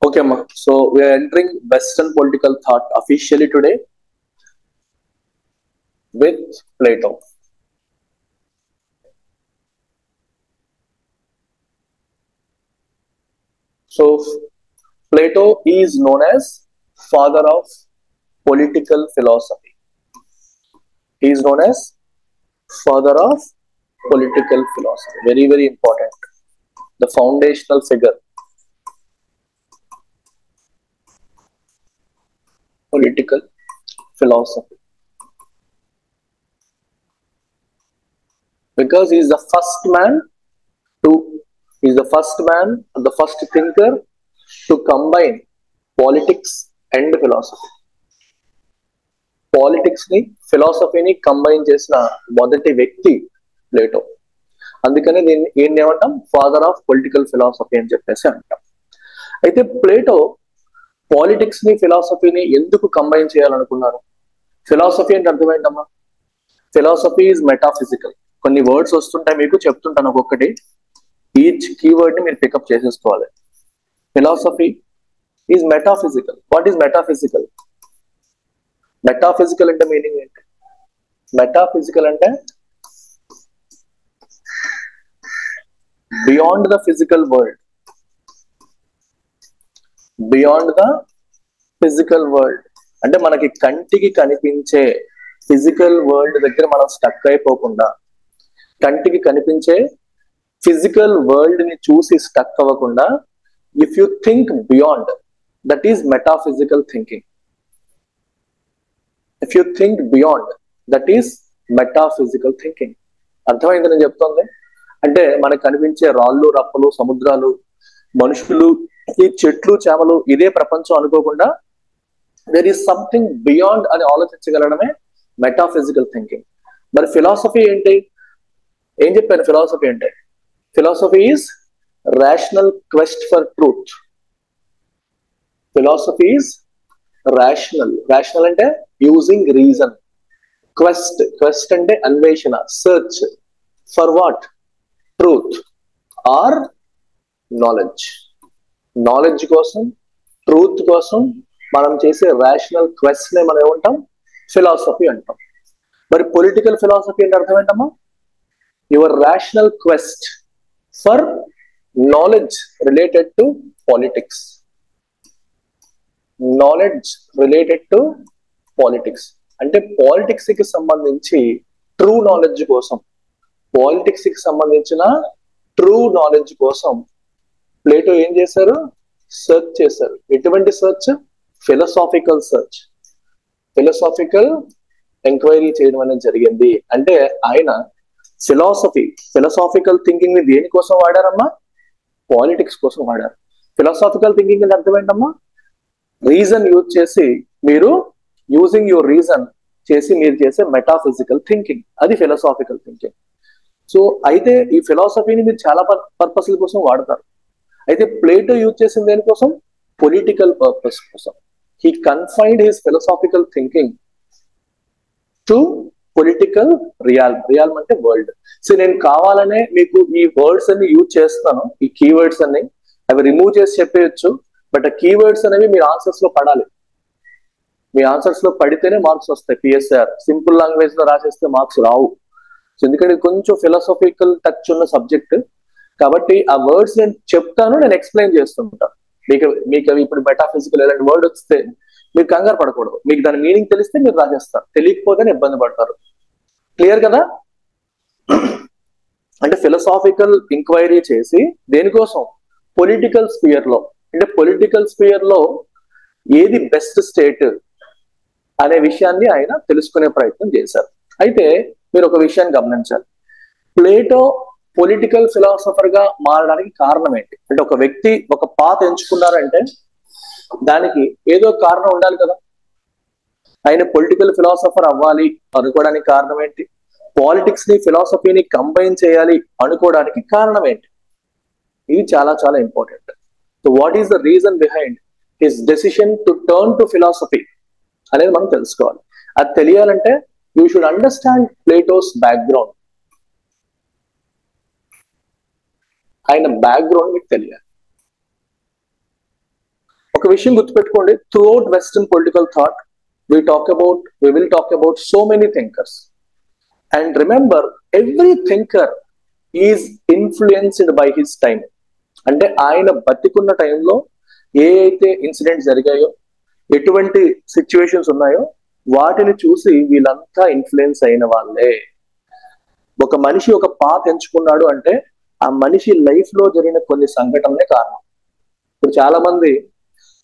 Okay, ma. So we are entering Western political thought officially today with Plato. So Plato is known as father of political philosophy. He is known as father of political philosophy. Very, very important. The foundational figure. Political philosophy. Because he is the first man to, he is the first man, the first thinker to combine politics and philosophy. Politics ని ఫిలాసఫీని combine చేసిన మొదటి వ్యక్తి Plato. అందుకని దీన్ని ఏమంటాం, father of political philosophy అని చెప్పేసి అంటాం. అయితే ప్లేటో పాలిటిక్స్ ని ఫిలాసఫీని ఎందుకు కంబైన్ చేయాలనుకున్నారు? ఫిలాసఫీ అంటే అర్థం ఏంటమ్మా? Philosophy is metaphysical. కొన్ని వర్డ్స్ వస్తుంటాయి, మీకు చెప్తుంటాను ఒక్కొక్కటి. ఈచ్ కీవర్డ్ ని మీరు పికప్ చేసేసుకోవాలి. Philosophy is metaphysical. What is metaphysical? Metaphysical అంటే మీనింగ్ ఏంటి? మెటాఫిజికల్ అంటే beyond the physical world. Beyond the physical world అంటే మనకి కంటికి కనిపించే ఫిజికల్ వరల్డ్ దగ్గర మనం స్టక్ అయిపోకుండా, కంటికి కనిపించే ఫిజికల్ వరల్డ్ ని చూసి స్టక్ అవ్వకుండా, if you think beyond, that is metaphysical thinking. If you think beyond, that is metaphysical thinking. అర్థమైంది నేను చెప్తోంది? అంటే మనకు కనిపించే రాళ్ళు, రప్పలు, సముద్రాలు, మనుషులు, ఈ చెట్లు, చేమలు ఇదే ప్రపంచం అనుకోకుండా దెర్ ఈస్ సంథింగ్ బియాండ్ అని ఆలోచించగలడమే మెటాఫిజికల్ థింకింగ్. మరి ఫిలాసఫీ ఏంటి? ఏం చెప్పాను ఫిలాసఫీ అంటే? Philosophy is rational quest for truth. Philosophy is rational అంటే యూజింగ్ రీజన్. క్వెస్ట్ అంటే అన్వేషణ, search for what? Truth or knowledge. Knowledge కోసం, ట్రూత్ కోసం మనం చేసే రేషనల్ క్వెస్ట్ నే మనం ఏమంటాం? ఫిలాసఫీ అంటాం. మరి పొలిటికల్ ఫిలాసఫీ అంటే అర్థం ఏంటమ్మా? Your rational quest for knowledge related to politics. Knowledge related to politics అంటే పాలిటిక్స్ కి సంబంధించి ట్రూ నాలెడ్జ్ కోసం, పాలిటిక్స్ కి సంబంధించిన ట్రూ నాలెడ్జ్ కోసం ప్లేటో ఏం చేశారు? సెర్చ్ చేశారు. ఎటువంటి search? Philosophical search. Philosophical enquiry చేయడం అనేది జరిగింది. అంటే ఆయన ఫిలసాఫికల్ థింకింగ్ ని దేనికోసం వాడారమ్మా? పాలిటిక్స్ కోసం వాడారు. ఫిలసాఫికల్ థింకింగ్ అంటే అర్థం ఏంటమ్మా? రీజన్ యూజ్ చేసి, మీరు యూజింగ్ యువర్ రీజన్ చేసి మీరు చేసే మెటాఫిజికల్ థింకింగ్, అది ఫిలసాఫికల్ థింకింగ్. సో అయితే ఈ ఫిలాసఫీని మీరు చాలా పర్పస్ల కోసం వాడతారు. అయితే ప్లేటో యూజ్ చేసింది దేనికోసం? పొలిటికల్ పర్పస్ కోసం. He confined his philosophical thinking to political realm అంటే వరల్డ్. సో నేను కావాలనే మీకు ఈ వర్డ్స్ అన్ని యూజ్ చేస్తాను, ఈ కీవర్డ్స్ అన్ని అవి రిమూవ్ చేసి చెప్పేయచ్చు. బట్ ఆ కీవర్డ్స్ అనేవి మీరు ఆన్సర్స్ లో పడాలి. మీ ఆన్సర్స్ లో పడితేనే మార్క్స్ వస్తాయి. పిఎస్ఆర్ సింపుల్ లాంగ్వేజ్ లో రాసేస్తే మార్క్స్ రావు. సో ఎందుకంటే కొంచెం ఫిలాసఫికల్ టచ్ ఉన్న సబ్జెక్ట్ కాబట్టి ఆ వర్డ్స్ నేను చెప్తాను, నేను ఎక్స్ప్లెయిన్ చేస్తుంటాను. మీకు అవి ఇప్పుడు మెటాఫిజికల్ ఎలాంటి వర్డ్ వస్తే మీరు కంగారు పడకూడదు. మీకు దాని మీనింగ్ తెలిస్తే మీరు రాసేస్తారు, తెలియకపోతేనే ఇబ్బంది పడతారు. క్లియర్ కదా? అంటే ఫిలసాఫికల్ ఎంక్వైరీ చేసి దేనికోసం? పొలిటికల్ స్పియర్ లో. అంటే పొలిటికల్ స్పియర్ లో ఏది బెస్ట్ స్టేట్ అనే విషయాన్ని ఆయన తెలుసుకునే ప్రయత్నం చేశారు. అయితే మీరు ఒక విషయాన్ని గమనించాలి. ప్లేటో పొలిటికల్ ఫిలాసఫర్ గా మారడానికి కారణం ఏంటి? అంటే ఒక వ్యక్తి ఒక పాత్ ఎంచుకున్నారంటే దానికి ఏదో కారణం ఉండాలి కదా. ఆయన పొలిటికల్ ఫిలాసఫర్ అవ్వాలి అనుకోవడానికి కారణం ఏంటి? పాలిటిక్స్ ని ఫిలాసఫీని కంబైన్ చేయాలి అనుకోవడానికి కారణం ఏంటి? ఇది చాలా చాలా important. So what is the reason behind his decision to turn to philosophy అనేది మనం తెలుసుకోవాలి. అది తెలియాలంటే you should understand Plato's background. ఆయన బ్యాక్గ్రౌండ్ మీకు తెలియాలి. ఒక విషయం గుర్తుపెట్టుకోండి, throughout western political thought we will talk about so many thinkers, and remember every thinker is influenced by his time. అంటే ఆయన బతికున్న టైంలో ఏ అయితే ఇన్సిడెంట్స్ జరిగాయో, ఎటువంటి సిచ్యువేషన్స్ ఉన్నాయో వాటిని చూసి వీళ్ళంతా ఇన్ఫ్లుయెన్స్ అయిన వాళ్ళే. ఒక మనిషి ఒక పాత్ ఎంచుకున్నాడు అంటే ఆ మనిషి లైఫ్ లో జరిగిన కొన్ని సంఘటనలే కారణం. ఇప్పుడు చాలా మంది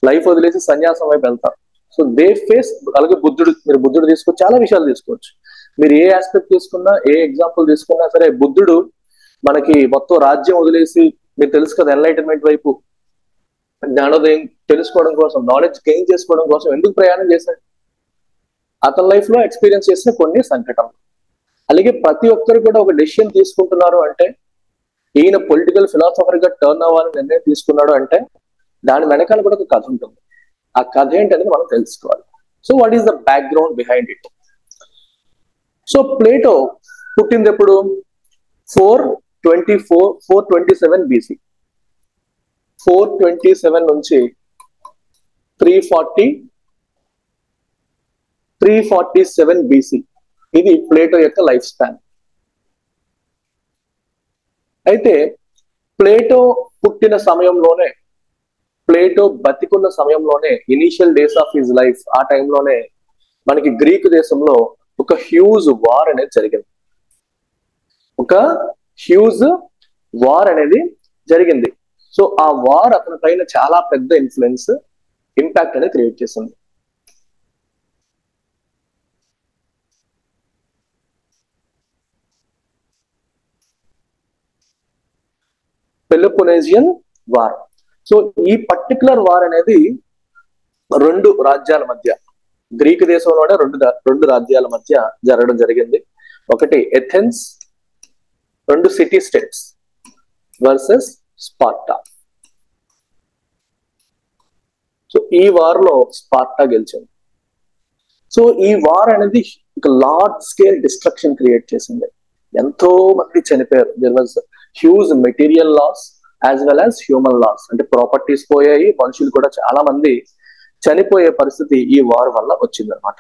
లైఫ్ వదిలేసి సన్యాసం వైపు వెళ్తారు. సో దే ఫేస్, అలాగే మీరు బుద్ధుడు తీసుకోవచ్చు, చాలా విషయాలు తీసుకోవచ్చు. మీరు ఏ ఆస్పెక్ట్ తీసుకున్నా, ఏ ఎగ్జాంపుల్ తీసుకున్నా సరే, బుద్ధుడు మనకి మొత్తం రాజ్యం వదిలేసి, మీరు తెలుసు కదా, ఎన్లైటన్మెంట్ వైపు జ్ఞానోదయం తెలుసుకోవడం కోసం, నాలెడ్జ్ గెయిన్ చేసుకోవడం కోసం ఎందుకు ప్రయాణం చేశాడు? అతని లైఫ్ లో ఎక్స్పీరియన్స్ చేసిన కొన్ని సంఘటనలు. అలాగే ప్రతి ఒక్కరు కూడా ఒక డెసిషన్ తీసుకుంటున్నారు అంటే, ఈయన పొలిటికల్ ఫిలాసఫర్ గా టర్న్ అవ్వాలని నిర్ణయం తీసుకున్నాడు అంటే దాని వెనకాల కూడా ఒక కథ ఉంటుంది. ఆ కథ ఏంటనేది మనం తెలుసుకోవాలి. So what is the background behind it? So Plato పుట్టింది ఎప్పుడు? 427 బీసీ. 427 నుంచి 347 బీసీ. ఇది ప్లేటో యొక్క లైఫ్ స్పాన్. అయితే ప్లేటో పుట్టిన సమయంలోనే, ప్లేటో బతికున్న సమయంలోనే, initial days of his life, ఆ టైంలోనే మనకి గ్రీక్ దేశంలో ఒక హ్యూజ్ వార్ అనేది జరిగింది. ఒక హ్యూజ్ వార్ అనేది జరిగింది. సో ఆ వార్ అతని పైన చాలా పెద్ద ఇన్ఫ్లుయెన్స్, ఇంపాక్ట్ అనేది క్రియేట్ చేసింది. పెలోపోనేజియన్ వార్. సో ఈ పర్టికులర్ వార్ అనేది రెండు రాజ్యాల మధ్య, గ్రీక్ దేశంలోనే రెండు రాజ్యాల మధ్య జరగడం జరిగింది. ఒకటి ఎథెన్స్, రెండు city states versus Sparta. So ఈ వార్ లో స్పార్టా గెలిచింది. సో ఈ వార్ అనేది ఒక లార్జ్ స్కేల్ డిస్ట్రక్షన్ క్రియేట్ చేసింది. ఎంతో మంది చనిపోయారు. There was huge material loss as well as human loss. అంటే ప్రాపర్టీస్ పోయాయి, మనుషులు కూడా చాలా మంది చనిపోయే పరిస్థితి ఈ వార్ వల్ల వచ్చిందనమాట.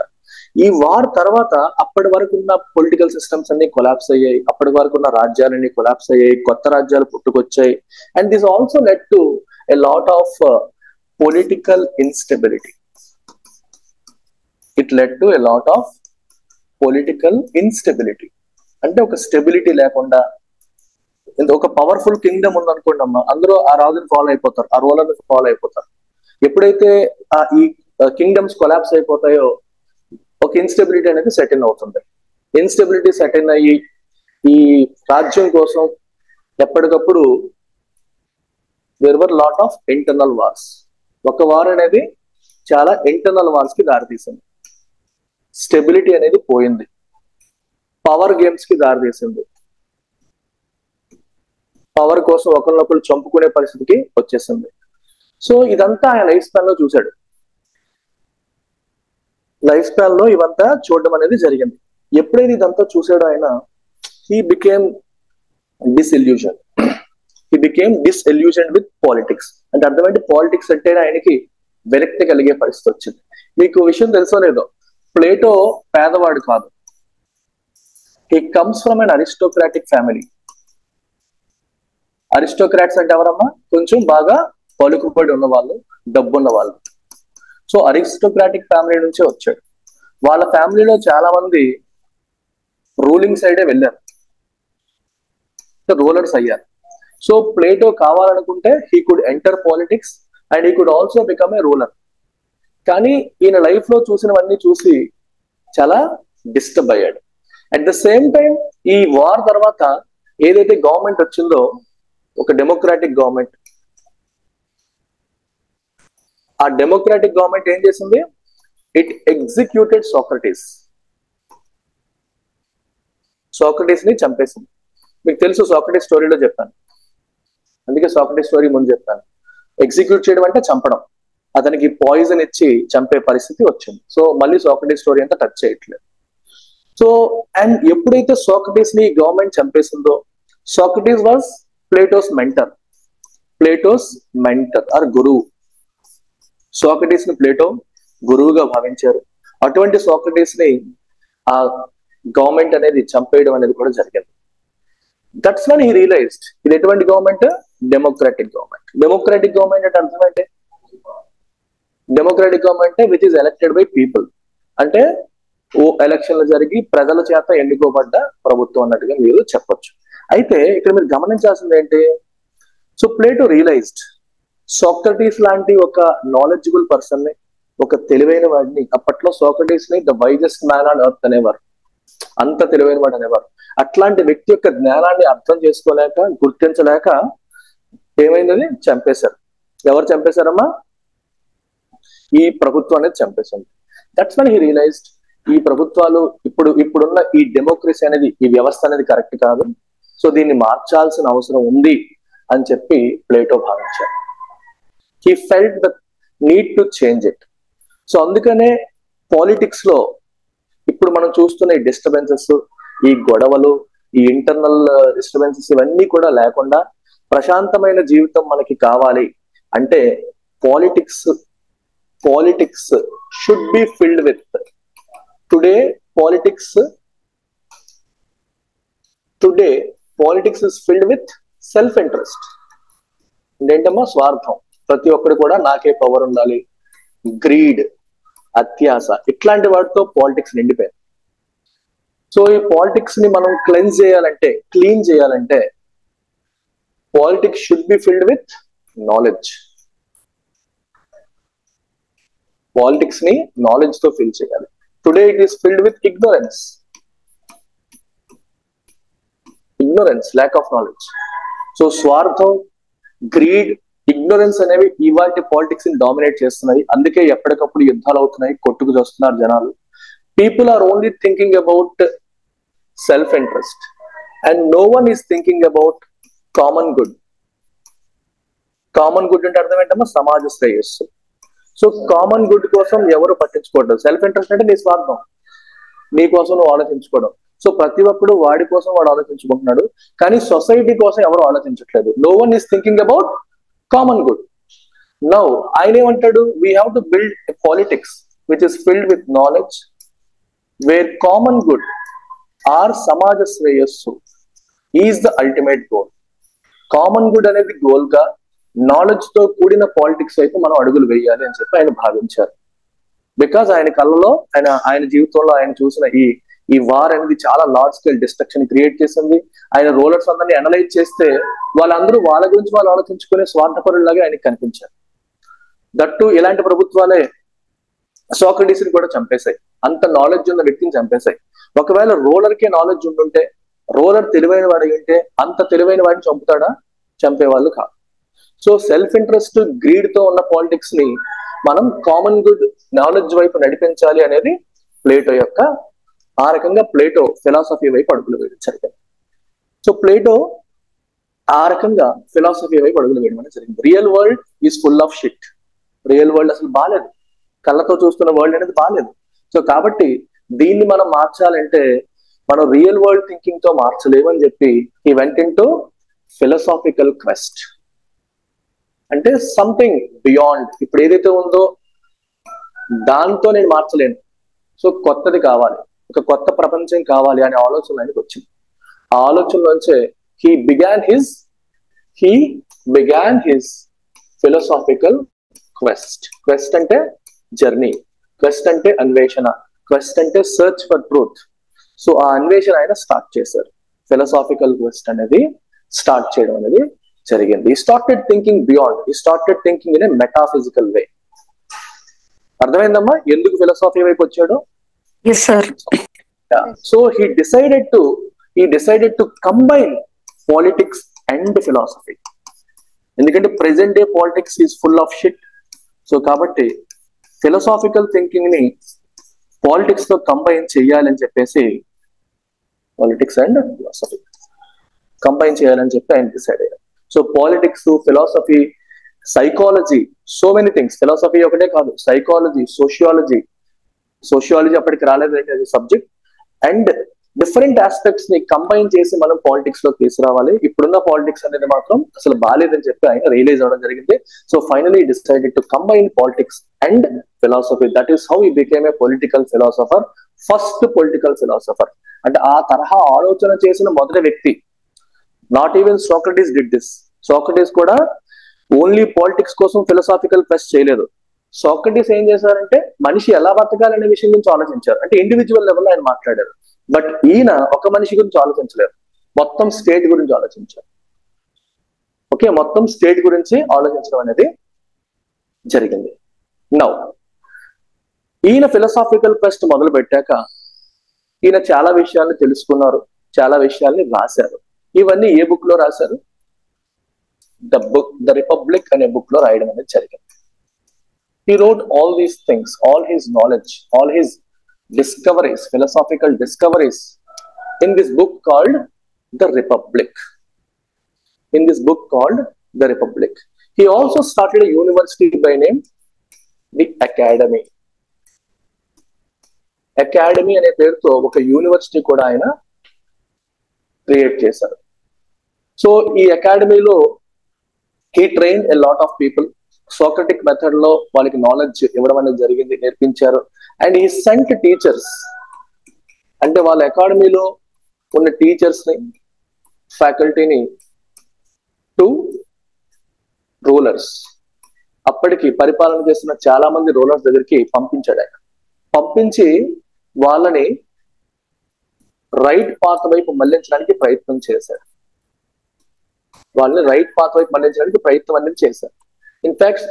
ఈ వార్ తర్వాత అప్పటి వరకు ఉన్న పొలిటికల్ సిస్టమ్స్ అన్ని కొలాప్స్ అయ్యాయి, అప్పటి వరకు ఉన్న రాజ్యాలన్నీ కొలాప్స్ అయ్యాయి, కొత్త రాజ్యాలు పుట్టుకొచ్చాయి. And this also led to a lot of political instability. It led to a lot of political instability. అంటే ఒక స్టెబిలిటీ లేకుండా, ఒక పవర్ఫుల్ కింగ్డమ్ ఉందనుకోండి అమ్మా, అందరూ ఆ రాజుని ఫాలో అయిపోతారు, ఆ రూలర్ని ఫాలో అయిపోతారు. ఎప్పుడైతే ఈ కింగ్డమ్స్ కొలాప్స్ అయిపోతాయో ఒక ఇన్స్టెబిలిటీ అనేది సెట్ ఇన్ అవుతుంది. ఇన్స్టెబిలిటీ సెట్ ఇన్ అయ్యి ఈ రాజ్యం కోసం ఎప్పటికప్పుడు there were lot of internal wars. ఒక వార్ అనేది చాలా ఇంటర్నల్ వార్స్ కి దారితీసింది. స్టెబిలిటీ అనేది పోయింది, పవర్ గేమ్స్ కి దారితీసింది, పవర్ కోసం ఒకరినొకరు చంపుకునే పరిస్థితికి వచ్చేసింది. సో ఇదంతా ఆయన లైఫ్ స్పాన్ లో చూశాడు. లైఫ్ స్పాన్ లో ఇవంతా చూడడం అనేది జరిగింది. ఎప్పుడైతే ఇదంతా చూసాడో ఆయన, హీ బికేమ్ డిస్ఇల్యూజన్ విత్ పాలిటిక్స్. అంటే అర్థమైంది, పాలిటిక్స్ అంటే ఆయనకి విరక్తి కలిగే పరిస్థితి వచ్చింది. మీకు విషయం తెలుసో లేదో, ప్లేటో పేదవాడు కాదు. He comes from an aristocratic family. Aristocrats అంటే ఎవరమ్మా? కొంచెం బాగా పలుకుబడి ఉన్న వాళ్ళు, డబ్బు ఉన్న వాళ్ళు. సో అరిస్టోక్రాటిక్ ఫ్యామిలీ నుంచే వచ్చాడు. వాళ్ళ ఫ్యామిలీలో చాలా మంది రూలింగ్ సైడే వెళ్ళారు, రూలర్స్ అయ్యారు. సో ప్లేటో కావాలనుకుంటే he could enter politics and he could also become a ruler. కానీ ఈయన లైఫ్ లో చూసినవన్నీ చూసి చాలా డిస్టర్బ్ అయ్యాడు. అట్ ద సేమ్ టైం ఈ వార్ తర్వాత ఏదైతే గవర్నమెంట్ వచ్చిందో, ఒక డెమోక్రాటిక్ గవర్నమెంట్, ఆ డెమోక్రాటిక్ గవర్నమెంట్ ఏం చేసింది? It executed Socrates. సోక్రటీస్ ని చంపేసింది. మీకు తెలుసు, సోక్రటీస్ స్టోరీలో చెప్పాను, అందుకే సోక్రటీస్ స్టోరీ ముందు చెప్పాను. ఎగ్జిక్యూట్ చేయడం అంటే చంపడం. అతనికి పాయిజన్ ఇచ్చి చంపే పరిస్థితి వచ్చింది. సో మళ్ళీ సోక్రటీస్ స్టోరీ అంతా టచ్ చేయట్లేదు. సో అండ్ ఎప్పుడైతే సోక్రటీస్ ని గవర్నమెంట్ చంపేసిందో, Socrates was Plato's mentor or గురువు. సోక్రటీస్ ని ప్లేటో గురువుగా భావించారు. అటువంటి సోక్రటీస్ ని ఆ గవర్నమెంట్ అనేది చంపేయడం అనేది కూడా జరిగింది. దట్స్ వన్ హీ రియలైజ్డ్ ఇది ఎటువంటి government, democratic government. Democratic government అంటే అర్థం ఏంటి? Democratic government which is elected by people, అంటే ఎలక్షన్లు జరిగి ప్రజల చేత ఎన్నుకోబడ్డ ప్రభుత్వం అన్నట్టుగా మీరు చెప్పొచ్చు. అయితే ఇక్కడ మీరు గమనించాల్సింది ఏంటి? సో ప్లేటో రియలైజ్డ్ సోక్రటీస్ లాంటి ఒక నాలెడ్జబుల్ పర్సన్ ని, ఒక తెలివైన వాడిని, అప్పట్లో సోక్రటీస్ ని the wisest man on earth అనేవారు, అంత తెలివైన వాడు అనేవారు. అట్లాంటి వ్యక్తి యొక్క జ్ఞానాన్ని అర్థం చేసుకోలేక, గుర్తించలేక ఏమైందని చంపేశారు. ఎవరు చంపేశారమ్మా? ఈ ప్రభుత్వం అనేది చంపేసింది. దట్స్ వన్ హీ రియలైజ్డ్ ఈ ప్రభుత్వాలు ఇప్పుడున్న ఈ డెమోక్రసీ అనేది, ఈ వ్యవస్థ అనేది కరెక్ట్ కాదు, సో దీన్ని మార్చాల్సిన అవసరం ఉంది అని చెప్పి ప్లేటో భావించారు. He felt the need to change it. So అందుకనే పాలిటిక్స్ లో ఇప్పుడు మనం చూస్తున్న ఈ డిస్టర్బెన్సెస్, ఈ గొడవలు, ఈ ఇంటర్నల్ డిస్టర్బెన్సెస్ ఇవన్నీ కూడా లేకుండా ప్రశాంతమైన జీవితం మనకి కావాలి అంటే politics should be filled with today politics is filled with self interest. ఏంటమ్మా? స్వార్థం. ప్రతి ఒక్కరు కూడా నాకే పవర్ ఉండాలి, గ్రీడ్, అత్యాస, ఇట్లాంటి వాటితో పాలిటిక్స్ నిండిపోయింది. సో ఈ పాలిటిక్స్ ని మనం క్లీన్ చేయాలంటే politics should be filled with knowledge. Politics ని నాలెడ్జ్ తో ఫిల్ చేయాలి. Today it is filled with ignorance, lack of knowledge. So స్వార్థం, గ్రీడ్, ఇగ్నోరెన్స్ అనేవి ఇవాటి పాలిటిక్స్ ని డామినేట్ చేస్తున్నాయి. అందుకే ఎప్పటికప్పుడు యుద్ధాలు అవుతున్నాయి, కొట్టుకు వస్తున్నారు జనాలు. People are only thinking about self interest and no one is thinking about common good. Common good అంటే అర్థం ఏంటమ్మా? సమాజ శ్రేయస్సు. సో కామన్ గుడ్ కోసం ఎవరు పట్టించుకోవడం. సెల్ఫ్ ఇంట్రెస్ట్ అంటే నీ స్వార్థం, నీ కోసం నువ్వు ఆలోచించుకోవడం. సో ప్రతి ఒక్కడు వాడి కోసం వాడు ఆలోచించుకుంటున్నాడు, కానీ సొసైటీ కోసం ఎవరు ఆలోచించట్లేదు. No one is thinking about common good. Now ఆయన ఏమంటాడు? We have to build a politics which is filled with knowledge where common good or సమాజ శ్రేయస్సు is the ultimate goal. Common good అనేది గోల్ గా, knowledge తో కూడిన politics వైపు మనం అడుగులు వేయాలి అని చెప్పి ఆయన భావించారు. బికాజ్ ఆయన కళ్ళలో, ఆయన జీవితంలో ఆయన చూసిన ఈ వార్ అనేది చాలా లార్జ్ స్కేల్ డిస్ట్రక్షన్ క్రియేట్ చేసింది. ఆయన రూలర్స్ అందరినీ అనలైజ్ చేస్తే వాళ్ళందరూ వాళ్ళ గురించి వాళ్ళు ఆలోచించుకునే స్వార్థపరులాగా ఆయనకి కనిపించారు. దట్టు ఇలాంటి ప్రభుత్వాలే సోక్రటీస్ ని కూడా చంపేశాయి, అంత నాలెడ్జ్ ఉన్న వ్యక్తిని చంపేశాయి. ఒకవేళ రూలర్ కే నాలెడ్జ్ ఉంటుంటే, రూలర్ తెలివైన వాడు ఉంటే అంత తెలివైన వాడిని చంపుతాడా? చంపేవాళ్ళు కాదు. సో సెల్ఫ్ ఇంట్రెస్ట్, గ్రీడ్ తో ఉన్న పాలిటిక్స్ ని మనం కామన్ గుడ్, నాలెడ్జ్ వైపు నడిపించాలి అనేది ప్లేటో యొక్క, ఆ రకంగా ప్లేటో ఫిలాసఫీ వైపు అడుగులు వేయడం జరిగింది. సో ప్లేటో ఆ రకంగా ఫిలాసఫీ వైపు అడుగులు వేయడం అనేది జరిగింది. Real world is full of shit. Real world అసలు బాలేదు, కళ్ళతో చూస్తున్న వరల్డ్ అనేది బాలేదు. సో కాబట్టి దీన్ని మనం మార్చాలంటే మనం రియల్ వరల్డ్ థింకింగ్ తో మార్చలేమని చెప్పి he went into philosophical quest. అంటే సంథింగ్ బియాండ్, ఇప్పుడు ఏదైతే ఉందో దాంతో నేను మార్చలేను, సో కొత్తది కావాలి, ఒక కొత్త ప్రపంచం కావాలి అనే ఆలోచన ఆయనకు వచ్చింది. ఆ ఆలోచన నుంచే he began his philosophical quest. Quest అంటే జర్నీ, క్వెస్ట్ అంటే అన్వేషణ, క్వెస్ట్ అంటే సర్చ్ ఫర్ ట్రూత్. సో ఆ అన్వేషణ ఆయన స్టార్ట్ చేశారు. ఫిలాసాఫికల్ క్వెస్ట్ అనేది స్టార్ట్ చేయడం అనేది జరిగింది. He started thinking beyond. He started thinking in a metaphysical way. అర్థమైందమ్మా ఎందుకు ఫిలాసఫీ వైపు వచ్చాడో? Yes, sir. So he decided to combine politics and philosophy. ఎందుకంటే present day politics is full of shit. So కాబట్టి philosophical thinking ని politics తో combine చేయాలని చెప్పేసి, పాలిటిక్స్ అండ్ ఫిలాసఫీ కంబైన్ చేయాలని చెప్పి ఆయన డిసైడ్ అయ్యారు. So politics, philosophy, psychology, so many things. Philosophy ఒకటే కాదు, సైకాలజీ, సోషియాలజీ అప్పటికి రాలేదు సబ్జెక్ట్, అండ్ డిఫరెంట్ ఆస్పెక్ట్స్ ని కంబైన్ చేసి మనం పాలిటిక్స్ లో తీసుకురావాలి. ఇప్పుడున్న పాలిటిక్స్ అనేది మాత్రం అసలు బాలేదని చెప్పి ఆయన రియలైజ్ అవ్వడం జరిగింది. So finally decided to combine politics and philosophy. That is how he became a political philosopher, first political philosopher. అంటే ఆ తరహా ఆలోచన చేసిన మొదటి వ్యక్తి. Not even Socrates did this. Socrates కూడా ఓన్లీ పాలిటిక్స్ కోసం ఫిలాసాఫికల్ క్వెస్ట్ చేయలేదు. సోక్రటీస్ ఏం చేశారంటే మనిషి ఎలా బతకాలనే విషయం గురించి ఆలోచించారు. అంటే ఇండివిజువల్ లెవెల్లో ఆయన మాట్లాడారు. బట్ ఈయన ఒక మనిషి గురించి ఆలోచించలేరు, మొత్తం స్టేట్ గురించి ఆలోచించారు. ఓకే, మొత్తం స్టేట్ గురించి ఆలోచించడం అనేది జరిగింది. నౌ ఈయన ఫిలాసాఫికల్ క్వెస్ట్ మొదలు పెట్టాక ఈయన చాలా విషయాల్ని తెలుసుకున్నారు, చాలా విషయాల్ని రాశారు. ఇవన్నీ ఏ బుక్ లో రాశారు? ద రిపబ్లిక్ అనే బుక్ లో రాయడం అనేది జరిగింది. He wrote all these things, all his knowledge, all his discoveries, philosophical discoveries, in this book called The Republic. In this book called The Republic. He also started a university by name The Academy. Academy అనే పేరుతో ఒక university కూడా ఆయన create చేశారు. So ఈ అకాడమీలో he trained a lot of people. Socratic method లో వాళ్ళకి నాలెడ్జ్ ఇవ్వడం అనేది జరిగింది, నేర్పించారు. అండ్ ఈ సెంట్ టీచర్స్, అంటే వాళ్ళ అకాడమీలో ఉన్న టీచర్స్ ని, ఫ్యాకల్టీని టు రూలర్స్, అప్పటికి పరిపాలన చేస్తున్న చాలా మంది రూలర్స్ దగ్గరికి పంపించాడు ఆయన. పంపించి వాళ్ళని రైట్ పాత్ వైపు మళ్లించడానికి ప్రయత్నం చేశాడు. వాళ్ళని రైట్ పాత్ వైపు మళ్లించడానికి ప్రయత్నం అనేది చేశారు. In fact,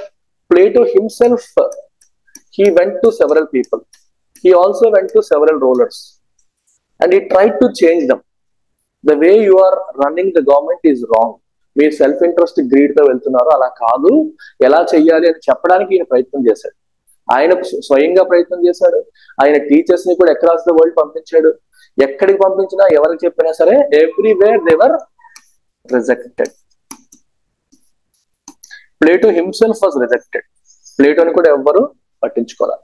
Plato himself, he went to several people. He also went to several rulers and he tried to change them. The way you are running the government is wrong. మీరు self interest greed తో వెళ్తున్నారు, అలా కాదు, ఎలా చెయ్యాలి అని చెప్పడానికి ఈయన ప్రయత్నం చేశాడు. ఆయన స్వయంగా ప్రయత్నం చేశాడు. ఆయన టీచర్స్ ని కూడా అక్రాస్ ద వరల్డ్ పంపించాడు. ఎక్కడికి పంపించినా, ఎవరికి చెప్పినా సరే, everywhere they were rejected. Plato himself was rejected. ప్లేటోని కూడా ఎవ్వరు పట్టించుకోవాలి.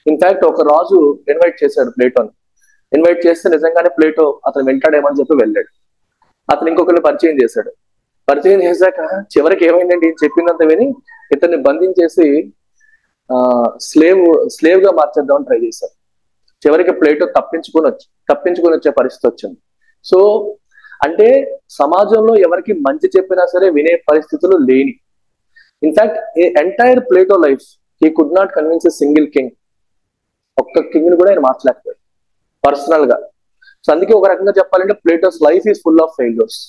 ఇన్ఫాక్ట్ ఒక రాజు ఇన్వైట్ చేశాడు ప్లేటోని. ఇన్వైట్ చేస్తే నిజంగానే ప్లేటో అతను వెంటాడేమని చెప్పి వెళ్ళాడు. అతను ఇంకొకరిని పరిచయం చేశాడు. పరిచయం చేశాక చివరికి ఏమైందండి, చెప్పిందంత విని ఇతన్ని బంధించేసి స్లేవ్ గా మార్చేద్దామని ట్రై చేశారు. చివరికి ప్లేటో తప్పించుకుని వచ్చే పరిస్థితి వచ్చింది. సో అంటే సమాజంలో ఎవరికి మంచి చెప్పినా సరే వినే పరిస్థితులు లేని. In fact entire Plato life he could not convince a single king. ఒక్క కింగ్ ని కూడా ఆయన మార్చలేకపోయాడు పర్సనల్ గా. సో అందుకే ఒక రకంగా చెప్పాలంటే Plato's life is full of failures.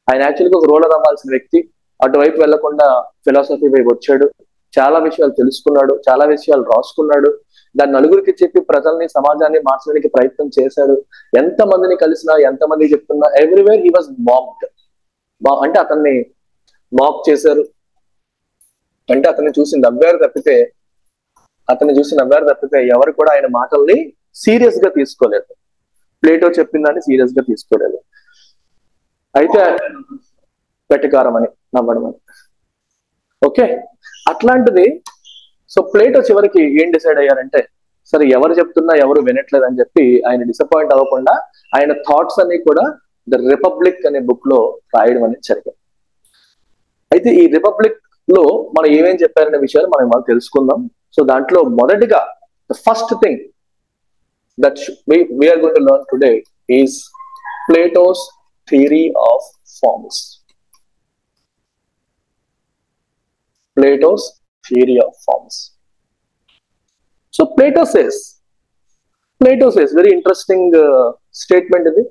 ఆయన యాక్చువల్గా ఒక రూలర్ అవ్వాల్సిన వ్యక్తి, అటువైపు వెళ్లకుండా ఫిలాసఫీ వైపు వచ్చాడు. చాలా విషయాలు తెలుసుకున్నాడు, చాలా విషయాలు రాసుకున్నాడు. దాన్ని నలుగురికి చెప్పి ప్రజల్ని, సమాజాన్ని మార్చడానికి ప్రయత్నం చేశాడు. ఎంత మందిని కలిసినా, ఎంత మంది చెప్తున్నా, ఎవ్రీవేర్ హీ వాజ్ మాక్డ్. అంటే అతన్ని మాక్ చేశారు. అంటే అతన్ని చూసి నవ్వారు తప్పితే ఎవరు కూడా ఆయన మాటల్ని సీరియస్ గా తీసుకోలేదు. ప్లేటో చెప్పిందని సీరియస్ గా తీసుకోలేదు. అయితే వెటకారం అని, నవ్వడం అని. ఓకే, అట్లాంటిది. సో ప్లేటో చివరికి ఏం డిసైడ్ అయ్యారంటే, సరే ఎవరు చెప్తున్నా ఎవరు వినట్లేదు అని చెప్పి ఆయన డిసప్పాయింట్ అవ్వకుండా ఆయన థాట్స్ అన్ని కూడా ద రిపబ్లిక్ అనే బుక్ లో రాయడం అనేది జరిగింది. అయితే ఈ రిపబ్లిక్ లో మనం ఏమేం చెప్పారనే విషయాలు మనం తెలుసుకుందాం. సో దాంట్లో మొదటిగా the first thing that we are going to learn today is Plato's theory of forms. Plato's theory of forms. So Plato says very interesting statement is it?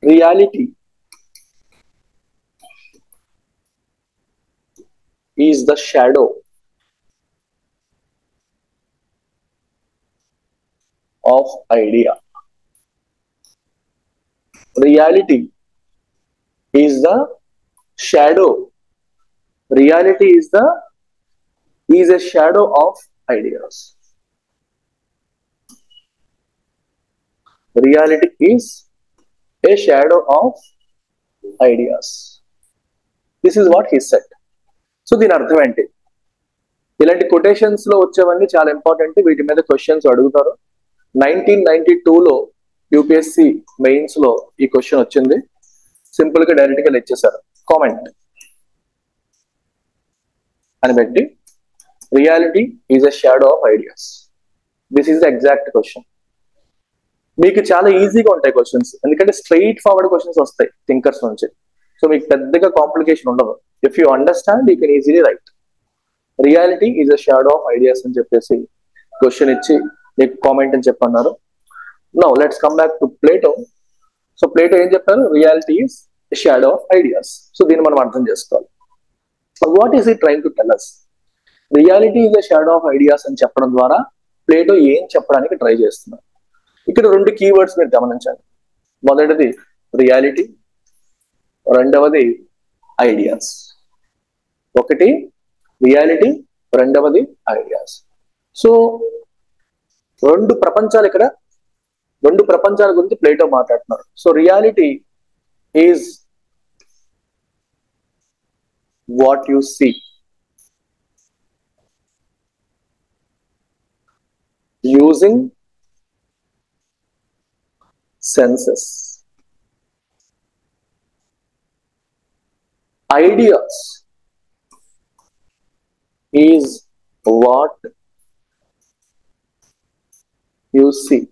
Reality is the shadow of idea. Reality is the shadow. Reality is a shadow of ideas. Reality is a shadow of ideas. This is what he said. So దీని అర్థం ఏంటి? ఇలాంటి quotations లో వచ్చేవన్నీ చాలా important. వీటి మీద questions అడుగుతారు. 1992లో UPSC mains లో ఈ క్వశ్చన్ వచ్చింది. సింపుల్ గా డైరెక్ట్ గా ఇచ్చేసారు కామెంట్ అని పెట్టి, reality is a shadow of ideas. This is the exact question. మీకు చాలా ఈజీగా ఉంటాయి క్వశ్చన్స్, ఎందుకంటే స్ట్రైట్ ఫార్వర్డ్ క్వశ్చన్స్ వస్తాయి థింకర్స్ నుంచి. సో మీకు పెద్దగా కాంప్లికేషన్ ఉండదు. If you understand you can easily write. Reality is a shadow of ideas అని చెప్పేసి క్వశ్చన్ ఇచ్చి మీకు కామెంట్ అని చెప్పన్నారు. Now let's come back to Plato. So Plato ఏం చెప్పారు? Reality is shadow of ideas. So దీన్ని మనం అర్థం చేసుకోవాలి. వాట్ ఈస్ ఈ trying to tell us? Reality is a shadow of ideas అని చెప్పడం ద్వారా ప్లేటో ఏం చెప్పడానికి ట్రై చేస్తున్నారు? ఇక్కడ రెండు కీవర్డ్స్ మీరు గమనించాలి. మొదటిది రియాలిటీ, రెండవది ఐడియాస్. ఒకటి రియాలిటీ, రెండవది ఐడియాస్. సో రెండు ప్రపంచాలు ఇక్కడ, రెండు ప్రపంచాల గురించి ప్లేటో మాట్లాడుతున్నారు. So reality is what you see, using senses. Ideas is what you see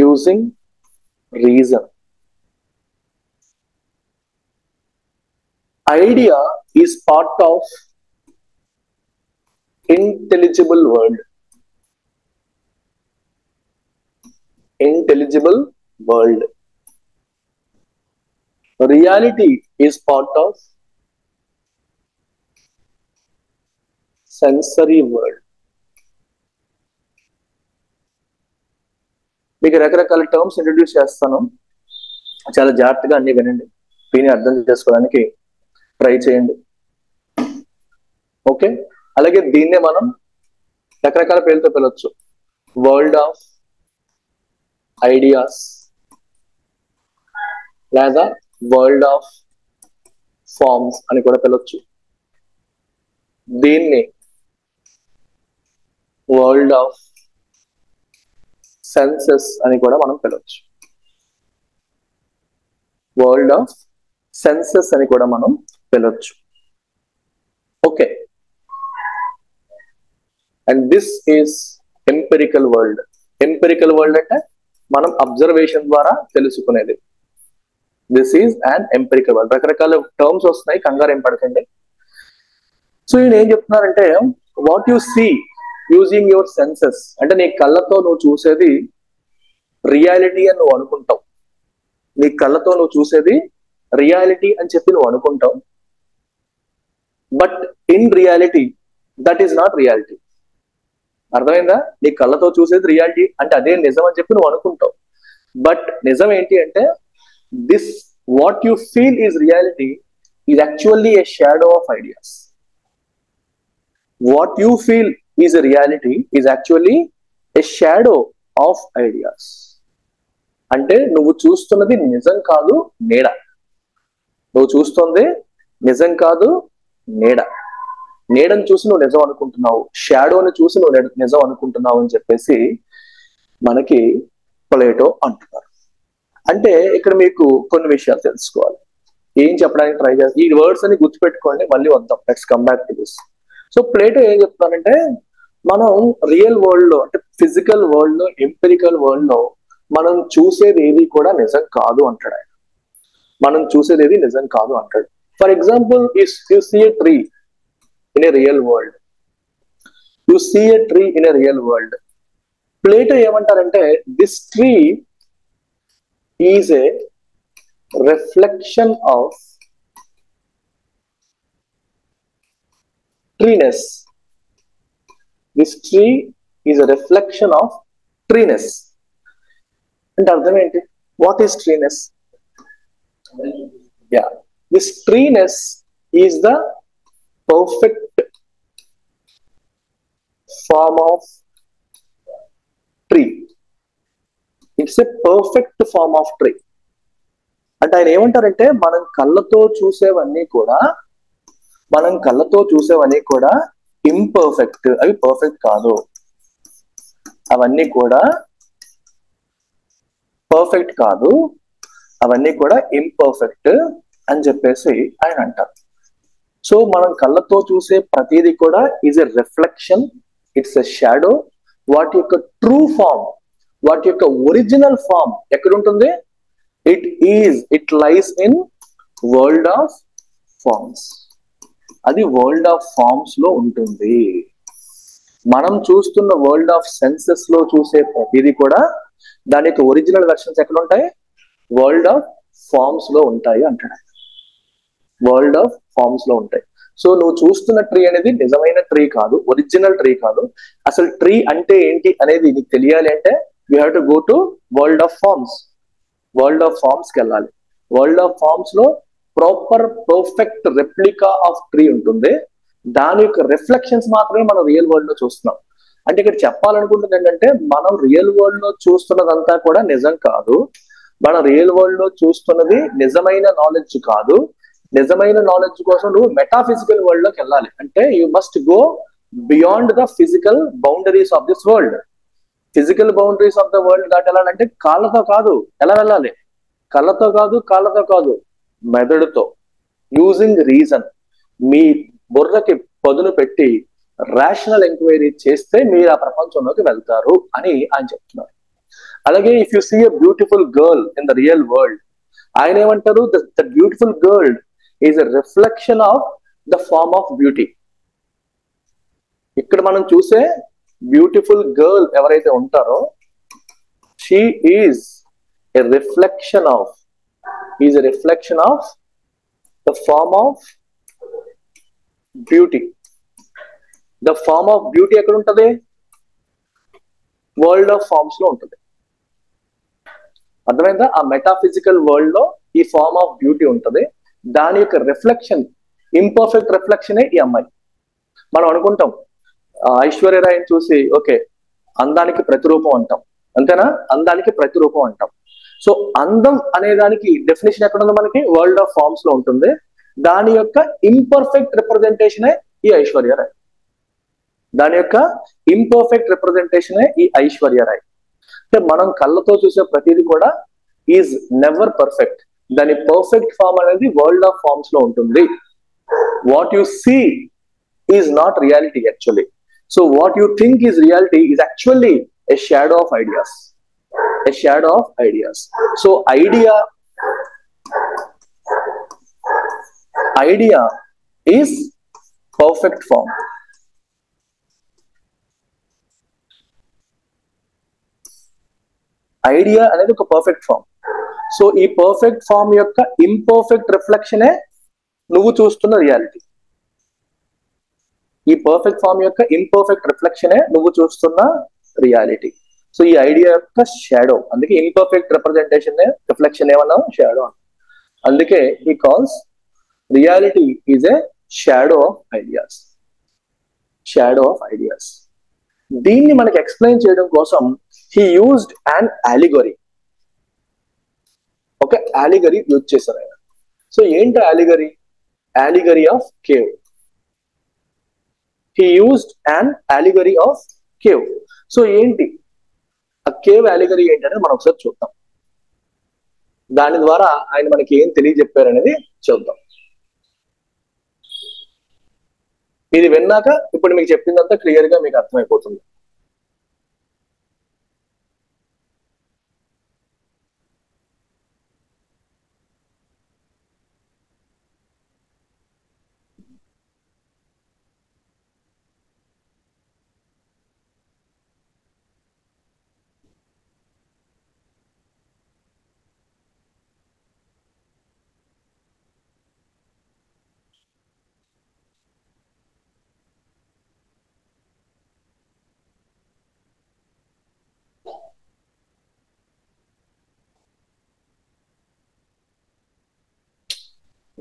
using reason. Idea is part of intelligible world. Intelligible world. Reality is part of sensory world. మీకు రకరకాల terms introduce చేస్తాను, చాలా జాగ్రత్తగా అన్ని వినండి, దీన్ని అర్థం చేసుకోవడానికి ట్రై చేయండి. ఓకే, అలాగే దీన్నే మనం రకరకాల పేర్లతో పిలవచ్చు. వరల్డ్ ఆఫ్ ఐడియాస్ లేదా వరల్డ్ ఆఫ్ ఫార్మ్స్ అని కూడా పిలవచ్చు. దీన్ని వరల్డ్ ఆఫ్ సెన్సెస్ అని కూడా మనం పిలవచ్చు. వరల్డ్ ఆఫ్ సెన్సెస్ అని కూడా మనం పిలవచ్చు. Okay, and this is empirical world. Empirical world అంటే మనం అబ్జర్వేషన్ ద్వారా తెలుసుకునేది. This is and empirical world. రకరకాల టర్మ్స్ వస్తున్నాయి, కంగారు ఏం పడకండి. సో ఈయన ఏం చెప్తున్నారంటే, what you see using your senses అంటే నీ కళ్ళతో నువ్వు చూసేది రియాలిటీ అని నువ్వు అనుకుంటావు. నీ కళ్ళతో నువ్వు చూసేది రియాలిటీ అని చెప్పి నువ్వు అనుకుంటావు. But in reality that is not reality. అర్థమైందా? నీ కళ్ళతో చూసేది రియాలిటీ అంటే అదే నిజం అని చెప్పి నువ్వు అనుకుంటావు. బట్ నిజం ఏంటి అంటే, this what you feel is reality is actually A shadow of ideas. What you feel is a reality is actually A shadow of ideas. అంటే నువ్వు చూస్తున్నది నిజం కాదు, నీడ. నువ్వు చూస్తుంది నిజం కాదు, నీడ. నీడని చూసి నువ్వు నిజం అనుకుంటున్నావు, షాడోని చూసి నువ్వు నిజం అనుకుంటున్నావు అని చెప్పేసి మనకి ప్లేటో అంటున్నారు. అంటే ఇక్కడ మీకు కొన్ని విషయాలు తెలుసుకోవాలి. ఏం చెప్పడానికి ట్రై చేస్తారు, ఈ వర్డ్స్ అని గుర్తుపెట్టుకోండి, మళ్ళీ వద్దాం. Let's come back to this. So Plato ఏం చెప్తానంటే, మనం రియల్ వరల్డ్ లో అంటే ఫిజికల్ వరల్డ్ లో, ఎంపెరికల్ వరల్డ్ లో మనం చూసేది ఏది కూడా నిజం కాదు అంటాడు ఆయన. మనం చూసేది ఏది నిజం కాదు అంటాడు. For example, you see a tree in a real world. You see a tree in a real world. Plato ఏమంటారంటే, this tree is a reflection of treeness. This tree is a reflection of treeness. అంటే అర్థం ఏంటి? What is treeness? Yeah, this treeness is the perfect form of tree. It's a perfect form of tree. అంటే ఆయన ఏమంటారంటే, మనం కళ్ళతో చూసేవన్నీ కూడా imperfect, అవి పర్ఫెక్ట్ కాదు. అవన్నీ కూడా పర్ఫెక్ట్ కాదు, అవన్నీ కూడా ఇంపర్ఫెక్ట్ అని చెప్పేసి ఆయన అంటారు. సో మనం కళ్ళతో చూసే ప్రతిదీ కూడా is a reflection, it's a shadow. వాటి యొక్క ట్రూ ఫామ్, వాటి యొక్క ఒరిజినల్ ఫామ్ ఎక్కడ ఉంటుంది? It lies in world of forms. అది వరల్డ్ ఆఫ్ ఫార్మ్స్ లో ఉంటుంది. మనం చూస్తున్న వరల్డ్ ఆఫ్ సెన్సెస్ లో చూసే ప్రతిదీ కూడా దాని యొక్క ఒరిజినల్ వెర్షన్స్ ఎక్కడ ఉంటాయి? వరల్డ్ ఆఫ్ ఫార్మ్స్ లో ఉంటాయి అంటాడు. వరల్డ్ ఆఫ్ ఫార్మ్స్ లో ఉంటాయి. సో నువ్వు చూస్తున్న ట్రీ అనేది నిజమైన ట్రీ కాదు, ఒరిజినల్ ట్రీ కాదు. అసలు ట్రీ అంటే ఏంటి అనేది నీకు తెలియాలి అంటే you have to go to world of forms. World of forms కి వెళ్ళాలి. వరల్డ్ ఆఫ్ ఫార్మ్స్ లో proper perfect replica of tree ఉంటుంది. దాని యొక్క రిఫ్లెక్షన్స్ మాత్రమే మనం రియల్ వరల్డ్ లో చూస్తున్నాం. అంటే ఇక్కడ చెప్పాలనుకుంటుంది ఏంటంటే మనం రియల్ వరల్డ్ లో చూస్తున్నదంతా కూడా నిజం కాదు. మన రియల్ వరల్డ్ లో చూస్తున్నది నిజమైన నాలెడ్జ్ కాదు. నిజమైన నాలెడ్జ్ కోసం నువ్వు మెటాఫిజికల్ వరల్డ్ లోకి వెళ్ళాలి. అంటే you must go beyond the physical boundaries of this world. Physical boundaries of the world దాటి వెళ్ళాలంటే కాళ్ళతో కాదు. ఎలా వెళ్ళాలి? కళ్ళతో కాదు, కాళ్ళతో కాదు, మెదడుతో, యూజింగ్ రీజన్. మీ బుర్రకి పదును పెట్టి రేషనల్ ఎంక్వైరీ చేస్తే మీరు ఆ ప్రపంచంలోకి వెళ్తారు అని ఆయన చెప్తున్నారు. అలాగే if you see a beautiful girl in the real world, ఆయన ఏమంటారు? The beautiful girl is a reflection of the form of beauty. ఇక్కడ మనం చూసే బ్యూటిఫుల్ గర్ల్ ఎవరైతే ఉంటారో she is a reflection of the form of beauty. The form of beauty ఎక్కడ ఉంటుంది? World of forms లో ఉంటుంది. అర్థమైందా? ఆ మెటాఫిజికల్ వరల్డ్ లో ఈ ఫార్మ్ ఆఫ్ బ్యూటీ ఉంటుంది. దాని యొక్క రిఫ్లెక్షన్, ఇంపర్ఫెక్ట్ రిఫ్లెక్షనే ఈ అమ్మాయి. మనం అనుకుంటాం ఐశ్వర్యరాయని చూసి ఓకే అందానికి ప్రతిరూపం అంటాం, అంతేనా? అందానికి ప్రతిరూపం అంటాం. సో అందం అనే దానికి డెఫినేషన్ ఎక్కడ ఉంది? మనకి వరల్డ్ ఆఫ్ ఫార్మ్స్ లో ఉంటుంది. దాని యొక్క ఇంపర్ఫెక్ట్ రిప్రజెంటేషనే ఈ ఐశ్వర్యరాయ్. దాని యొక్క ఇంపర్ఫెక్ట్ రిప్రజెంటేషనే ఈ ఐశ్వర్యరాయ్. అంటే మనం కళ్ళతో చూసే ప్రతిదీ కూడా ఈజ్ నెవర్ పర్ఫెక్ట్. దాని పర్ఫెక్ట్ ఫామ్ అనేది వరల్డ్ ఆఫ్ ఫార్మ్స్ లో ఉంటుంది. What you see is not reality actually. So what you think is reality is actually a shadow of ideas. A shadow of ideas. So idea is perfect form. Idea అనేది ఒక perfect form. So ఈ perfect form యొక్క imperfect రిఫ్లెక్షనే నువ్వు చూస్తున్న reality. ఈ perfect form యొక్క imperfect రిఫ్లెక్షనే నువ్వు చూస్తున్న రియాలిటీ. సో ఈ ఐడియా యొక్క షాడో. అందుకే ఇంపర్ఫెక్ట్ రిప్రజెంటేషన్ రిఫ్లెక్షన్ ఏమన్నాం? షాడో. అందుకే he calls reality is a shadow of ideas. Shadow of ideas. దీన్ని మనకి ఎక్స్ప్లెయిన్ చేయడం కోసం హీ యూజ్డ్ అన్ అలిగరీ. ఒక అలిగరీ యూజ్ చేశారు ఆయన. సో ఏంటి allegory? Allegory of cave. He used an allegory of cave. So ఏంటి ఆ కేవ్ అలిగరీ ఏంటనేది మనం ఒకసారి చూద్దాం. దాని ద్వారా ఆయన మనకి ఏం తెలియజెప్పారనేది చూద్దాం. ఇది విన్నాక ఇప్పుడు మీకు చెప్పిందంతా క్లియర్ గా మీకు అర్థమైపోతుంది.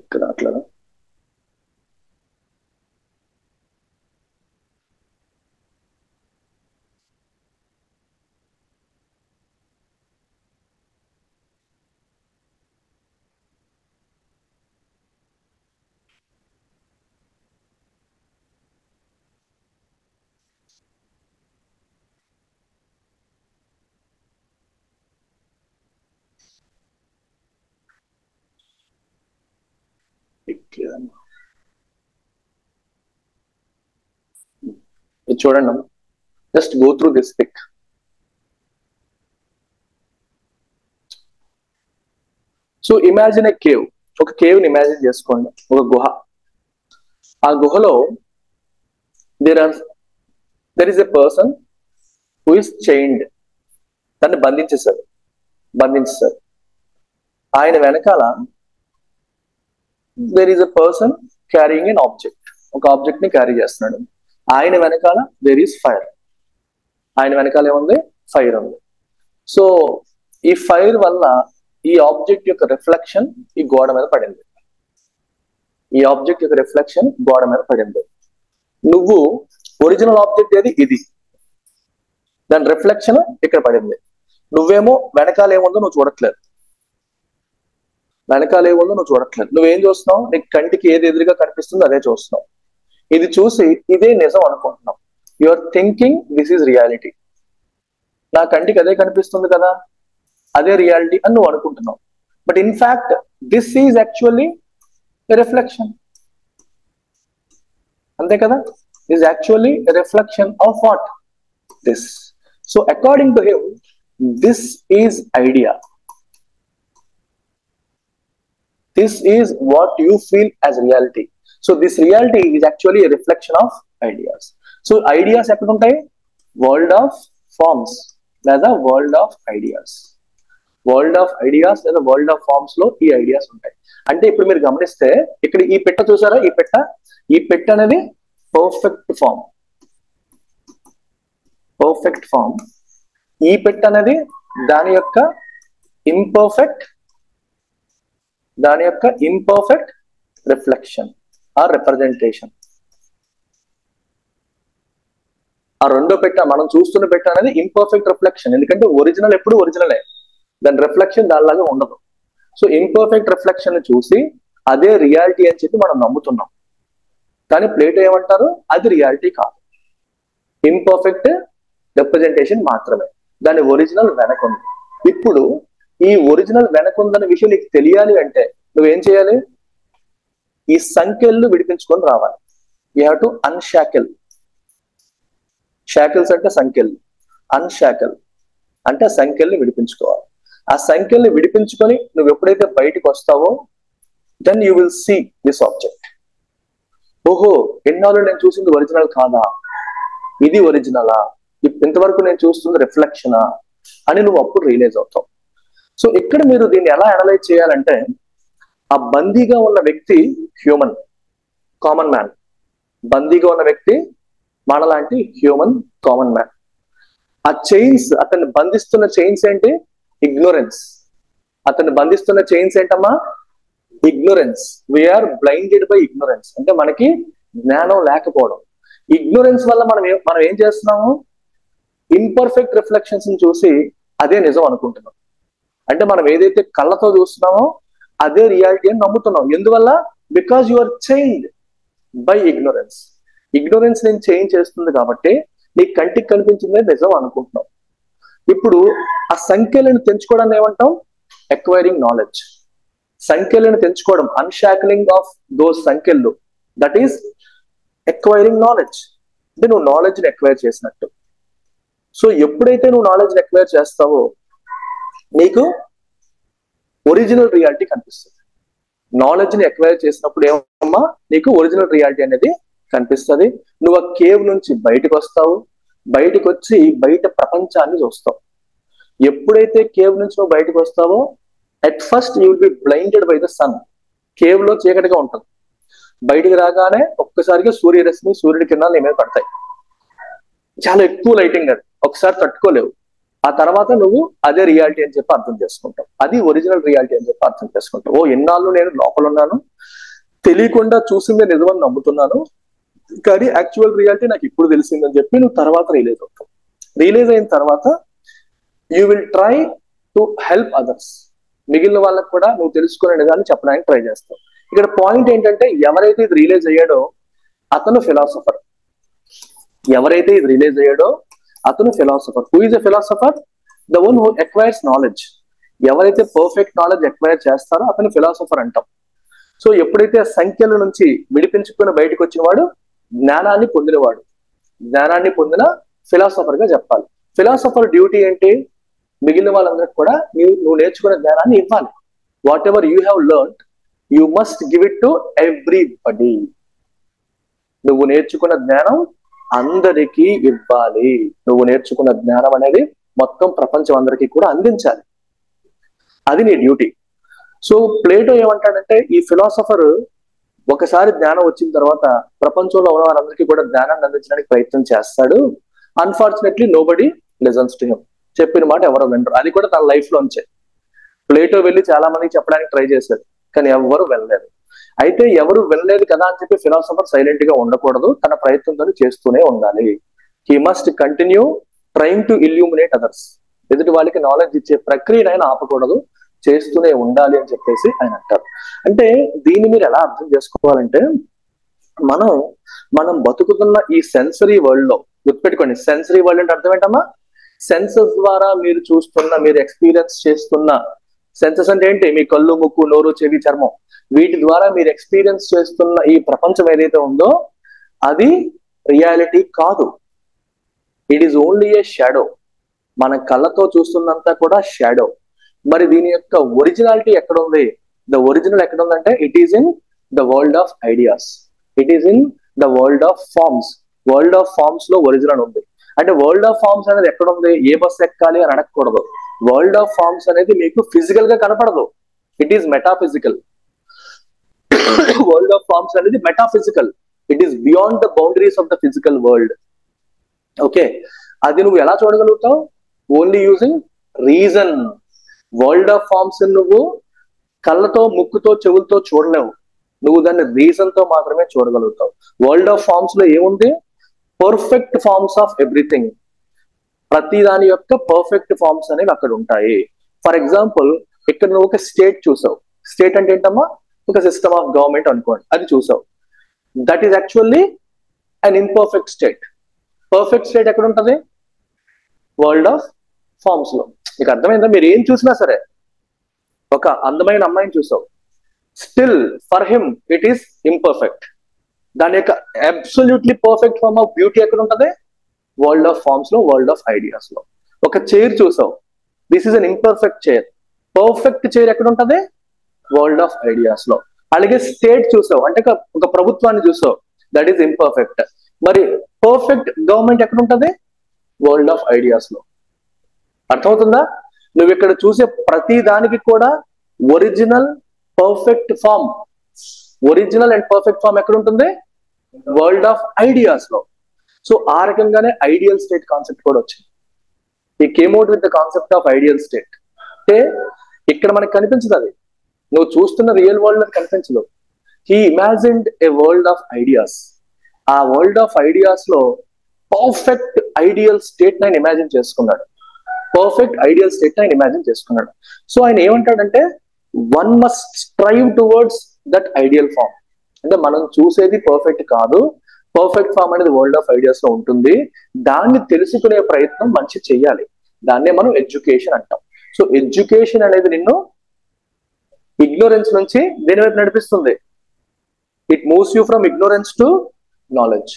ఇక్కడ అట్లా రావట్లేదమ్మా. ఇది చూడండి, just go through this pic. So imagine a cave. ఒక కేవ్ని ఇమాజిన్ చేసుకోండి, ఒక గుహ. ఆ గుహలో there is a person who is chained. దాన్ని బంధించేశారు. ఆయన వెనకాల there is a person carrying an object. ఒక ఆబ్జెక్ట్ ని క్యారీ చేస్తున్నాడు. ఆయన వెనకాల దెర్ ఈస్ ఫైర్. ఆయన వెనకాల ఏముంది? ఫైర్ ఉంది. సో ఈ ఫైర్ వల్ల ఈ ఆబ్జెక్ట్ యొక్క రిఫ్లెక్షన్ ఈ గోడ మీద పడింది. నువ్వు ఒరిజినల్ ఆబ్జెక్ట్ ఏది? ఇది. దాని రిఫ్లెక్షన్ ఇక్కడ పడింది. నువ్వేమో వెనకాల ఏముందో నువ్వు చూడట్లేదు. నువ్వేం చూస్తున్నావు? నీ కంటికి ఏది ఎదురుగా కనిపిస్తుందో అదే చూస్తున్నావు. ఇది చూసి ఇదే నిజం అనుకుంటున్నావు. You are thinking this is reality. నా కంటికి అదే కనిపిస్తుంది కదా, అదే రియాలిటీ అని నువ్వు అనుకుంటున్నావు. But in fact this is actually reflection. అంతే కదా? Is actually reflection of what? This. So according to him this is idea. This is what you feel as reality. So this reality is actually a reflection of ideas. So ideas ఎక్కడ ఉంటాయి? World of forms లేదా world of ideas. లేదా world of forms లో ఈ ideas ఉంటాయి. అంటే ఇప్పుడు మీరు గమనిస్తే ఇక్కడ ఈ పెట్ట చూసారా? ఈ పెట్ట అనేది పర్ఫెక్ట్ ఫార్మ్. ఈ పెట్ట అనేది దాని యొక్క ఇంపర్ఫెక్ట్ రిఫ్లెక్షన్ ఆర్ రిప్రజెంటేషన్. ఆ రెండో పెట్ట, మనం చూస్తున్న పెట్ట అనేది ఇంపర్ఫెక్ట్ రిఫ్లెక్షన్. ఎందుకంటే ఒరిజినల్ ఎప్పుడు ఒరిజినలే, దాని రిఫ్లెక్షన్ దానిలాగా ఉండదు. సో ఇంపర్ఫెక్ట్ రిఫ్లెక్షన్ చూసి అదే రియాలిటీ అని చెప్పి మనం నమ్ముతున్నాం. కానీ ప్లేటో ఏమంటారు? అది రియాలిటీ కాదు, ఇంపర్ఫెక్ట్ రిప్రజెంటేషన్ మాత్రమే. దాని ఒరిజినల్ వెనకుంది. ఇప్పుడు ఈ ఒరిజినల్ వెనకుందన్న విషయం నీకు తెలియాలి అంటే నువ్వేం చేయాలి? ఈ సంఖ్యలు విడిపించుకొని రావాలి. You have to unshackle. Shackles అంటే సంఖ్యలు, అన్షాకిల్ అంటే సంఖ్యల్ని విడిపించుకోవాలి. ఆ సంఖ్యల్ని విడిపించుకొని నువ్వు ఎప్పుడైతే బయటకు వస్తావో then you will see this object. ఓహో, ఎన్నాళ్ళు నేను చూసింది ఒరిజినల్ కాదా, ఇది ఒరిజినలా, ఇంతవరకు నేను చూస్తుంది రిఫ్లెక్షనా అని నువ్వు అప్పుడు రియలైజ్ అవుతావు. సో ఇక్కడ మీరు దీన్ని ఎలా అనలైజ్ చేయాలంటే, ఆ బందీగా ఉన్న వ్యక్తి హ్యూమన్, కామన్ మ్యాన్. బందీగా ఉన్న వ్యక్తి మనలాంటి హ్యూమన్ కామన్ మ్యాన్. ఆ చైన్స్, అతన్ని బంధిస్తున్న చైన్స్ ఏంటి? ఇగ్నోరెన్స్. ఏంటమ్మా? Ignorance. We are blinded by ignorance. అంటే మనకి జ్ఞానం లేకపోవడం. ఇగ్నోరెన్స్ వల్ల మనం ఏం చేస్తున్నాము? ఇంపర్ఫెక్ట్ రిఫ్లెక్షన్స్ చూసి అదే నిజం అనుకుంటున్నాం. అంటే మనం ఏదైతే కళ్ళతో చూస్తున్నామో అదే రియాలిటీ అని నమ్ముతున్నాం. ఎందువల్ల? Because you are chained by ignorance. Ignorance నేను చేంజ్ చేస్తుంది కాబట్టి నీ కంటికి కనిపించిందే నిజం అనుకుంటున్నాం. ఇప్పుడు ఆ సంఖ్యలను తెంచుకోవడాన్ని ఏమంటాం? Acquiring knowledge. సంఖ్యలను తెంచుకోవడం, అన్షాకిలింగ్ ఆఫ్ దోస్ సంఖ్యలు, దట్ ఈస్ ఎక్వైరింగ్ నాలెడ్జ్. అంటే నువ్వు నాలెడ్జ్ని ఎక్వైర్ చేసినట్టు. సో ఎప్పుడైతే నువ్వు నాలెడ్జ్ని ఎక్వైర్ చేస్తావో నీకు ఒరిజినల్ రియాలిటీ కనిపిస్తుంది. నాలెడ్జ్ని ఎక్వైర్ చేసినప్పుడు ఏమమ్మా? నీకు ఒరిజినల్ రియాలిటీ అనేది కనిపిస్తుంది. నువ్వు ఆ కేవ్ నుంచి బయటకు వస్తావు. బయటకు వచ్చి బయట ప్రపంచాన్ని చూస్తావు. ఎప్పుడైతే కేవ్ నుంచి నువ్వు బయటకు వస్తావో at first you will be blinded by the sun. Cave లో చీకటిగా ఉంటుంది. బయటికి రాగానే ఒక్కసారిగా సూర్యుడి కిరణాలు నీ మీద పడతాయి. చాలా ఎక్కువ లైటింగ్, అది ఒకసారి తట్టుకోలేవు. ఆ తర్వాత నువ్వు అదే రియాలిటీ అని చెప్పి అర్థం చేసుకుంటావు. అది ఒరిజినల్ రియాలిటీ అని చెప్పి అర్థం చేసుకుంటావు. ఓ, ఎన్నాళ్ళు నేను లోపల ఉన్నాను, తెలియకుండా చూసిందే నిజమని నమ్ముతున్నాను, కానీ యాక్చువల్ రియాలిటీ నాకు ఇప్పుడు తెలిసిందని చెప్పి నువ్వు తర్వాత రియలైజ్ అవుతావు. రియలైజ్ అయిన తర్వాత you will try to help others. మిగిలిన వాళ్ళకు కూడా నువ్వు తెలుసుకునే నిజాన్ని చెప్పడానికి ట్రై చేస్తావు. ఇక్కడ పాయింట్ ఏంటంటే, ఎవరైతే ఇది రియలైజ్ అయ్యాడో అతను philosopher. Who is a philosopher? The one who acquires knowledge. ఎవరైతే పర్ఫెక్ట్ నాలెడ్జ్ ఎక్వైర్ చేస్తారో అతను ఫిలాసఫర్ అంటాం. సో ఎప్పుడైతే ఆ సంఖ్యల నుంచి విడిపించుకుని బయటకు వచ్చిన వాడు జ్ఞానాన్ని పొందినవాడు, జ్ఞానాన్ని పొందిన ఫిలాసఫర్ గా చెప్పాలి. ఫిలాసఫర్ డ్యూటీ ఏంటి? మిగిలిన వాళ్ళందరికీ కూడా నువ్వు నేర్చుకున్న జ్ఞానాన్ని ఇవ్వాలి. What ever you have learn you must give it to everybody. నువ్వు నేర్చుకున్న జ్ఞానం అందరికీ ఇవ్వాలి. నువ్వు నేర్చుకున్న జ్ఞానం అనేది మొత్తం ప్రపంచం అందరికీ కూడా అందించాలి. అది నీ డ్యూటీ. సో ప్లేటో ఏమంటాడంటే, ఈ ఫిలాసఫర్ ఒకసారి జ్ఞానం వచ్చిన తర్వాత ప్రపంచంలో ఉన్న వారందరికీ కూడా జ్ఞానాన్ని అందించడానికి ప్రయత్నం చేస్తాడు. Unfortunately nobody listens to him. చెప్పిన మాట ఎవరు వినరు. అది కూడా తన లైఫ్ లోంచే. ప్లేటో వెళ్ళి చాలా మందికి చెప్పడానికి ట్రై చేశాడు, కానీ ఎవరు వెళ్ళలేదు. అయితే ఎవరు వెళ్ళలేదు కదా అని చెప్పి ఫిలాసఫర్ సైలెంట్ గా ఉండకూడదు, తన ప్రయత్నంతో చేస్తూనే ఉండాలి. He must continue trying to illuminate others. ఎదుటి వాళ్ళకి నాలెడ్జ్ ఇచ్చే ప్రక్రియను ఆయన ఆపకూడదు, చేస్తూనే ఉండాలి అని చెప్పేసి ఆయన అంటారు. అంటే దీన్ని మీరు ఎలా అర్థం చేసుకోవాలంటే, మనం బతుకుతున్న ఈ సెన్సరీ వరల్డ్ లో, గుర్తుపెట్టుకోండి, సెన్సరీ వరల్డ్ అంటే అర్థం ఏంటమ్మా? సెన్సెస్ ద్వారా మీరు చూస్తున్న, మీరు ఎక్స్పీరియన్స్ చేస్తున్న, సెన్సెస్ అంటే ఏంటి? మీ కళ్ళు, ముక్కు, నోరు, చెవి, చర్మం, వీటి ద్వారా మీరు ఎక్స్పీరియన్స్ చేస్తున్న ఈ ప్రపంచం ఏదైతే ఉందో అది రియాలిటీ కాదు. It is only A shadow. మన కళ్ళతో చూస్తున్నంతా కూడా షాడో. మరి దీని యొక్క ఒరిజినాలిటీ ఎక్కడ ఉంది? ద ఒరిజినల్ ఎక్కడ ఉందంటే, it is in the world of ideas, it is in the world of forms. World of forms లో ఒరిజినల్ ఉంది. అంటే వరల్డ్ ఆఫ్ ఫార్మ్స్ అనేది ఎక్కడ ఉంది? ఏ బస్ ఎక్కాలి అని అడగకూడదు. వరల్డ్ ఆఫ్ ఫార్మ్స్ అనేది మీకు ఫిజికల్ గా కనపడదు, it is metaphysical. World of forms అనేది metaphysical, it is beyond the boundaries of the physical world. Okay, అది నువ్వు ఎలా చూడగలుగుతావు? Only using reason. World of forms నువ్వు కళ్ళతో, ముక్కుతో, చెవులతో చూడలేవు, నువ్వు దాన్ని రీజన్ తో మాత్రమే చూడగలుగుతావు. వరల్డ్ ఆఫ్ ఫార్మ్స్ లో ఏముంది? Perfect forms of everything. ప్రతి దాని యొక్క పర్ఫెక్ట్ ఫార్మ్స్ అనేవి అక్కడ ఉంటాయి. ఫర్ ఎగ్జాంపుల్, ఇక్కడ నువ్వు ఒక స్టేట్ చూసావు. స్టేట్ అంటే ఏంటమ్మా? ఒక సిస్టమ్ ఆఫ్ గవర్నమెంట్ అనుకోండి, అది చూసావు. That is actually an imperfect state. Perfect state ఎక్కడ ఉంటుంది? వరల్డ్ ఆఫ్ ఫార్మ్స్ లో. మీకు అర్థమైందా? మీరు ఏం చూసినా సరే, ఒక అందమైన అమ్మాయిని చూసావు, still for him it is imperfect. దాని యొక్క absolutely perfect form of beauty ఎక్కడ ఉంటుంది? వరల్డ్ ఆఫ్ ఫార్మ్స్ లో, వరల్డ్ ఆఫ్ ఐడియాస్ లో. ఒక చైర్ చూసావు, this is an imperfect chair. Perfect chair ఎక్కడ ఉంటుంది? వరల్డ్ ఆఫ్ ఐడియాస్ లో. అలాగే స్టేట్ చూసావు, అంటే ఒక ప్రభుత్వాన్ని చూసావు, దట్ ఈస్ ఇంపర్ఫెక్ట్. మరి పర్ఫెక్ట్ గవర్నమెంట్ ఎక్కడ ఉంటుంది? వరల్డ్ ఆఫ్ ఐడియాస్ లో. అర్థమవుతుందా? నువ్వు ఇక్కడ చూసే ప్రతి దానికి కూడా original perfect form, original and perfect form ఎక్కడ ఉంటుంది? వరల్డ్ ఆఫ్ ఐడియాస్ లో. సో ఆ రకంగానే ఐడియల్ స్టేట్ కాన్సెప్ట్ కూడా వచ్చింది. He came out with the concept of ideal state. అంటే ఇక్కడ మనకి కనిపించదు, అది నువ్వు చూస్తున్న రియల్ వరల్డ్ అని కనిపించదు. He imagined a world of ideas. ఆ వరల్డ్ ఆఫ్ ఐడియాస్ లో పర్ఫెక్ట్ ఐడియల్ స్టేట్ ఆయన ఇమాజిన్ చేసుకున్నాడు. పర్ఫెక్ట్ ఐడియల్ స్టేట్ ఆయన ఇమాజిన్ చేసుకున్నాడు. సో ఆయన ఏమంటాడంటే, one must strive towards that ideal form. అంటే మనం చూసేది పర్ఫెక్ట్ కాదు, పర్ఫెక్ట్ ఫామ్ అనేది వరల్డ్ ఆఫ్ ఐడియాస్ లో ఉంటుంది. దాన్ని తెలుసుకునే ప్రయత్నం మనిషి చెయ్యాలి. దాన్నే మనం ఎడ్యుకేషన్ అంటాం. సో ఎడ్యుకేషన్ అనేది నిన్ను ఇగ్నోరెన్స్ నుంచి దేని వైపు నడిపిస్తుంది? It moves you from ignorance to knowledge.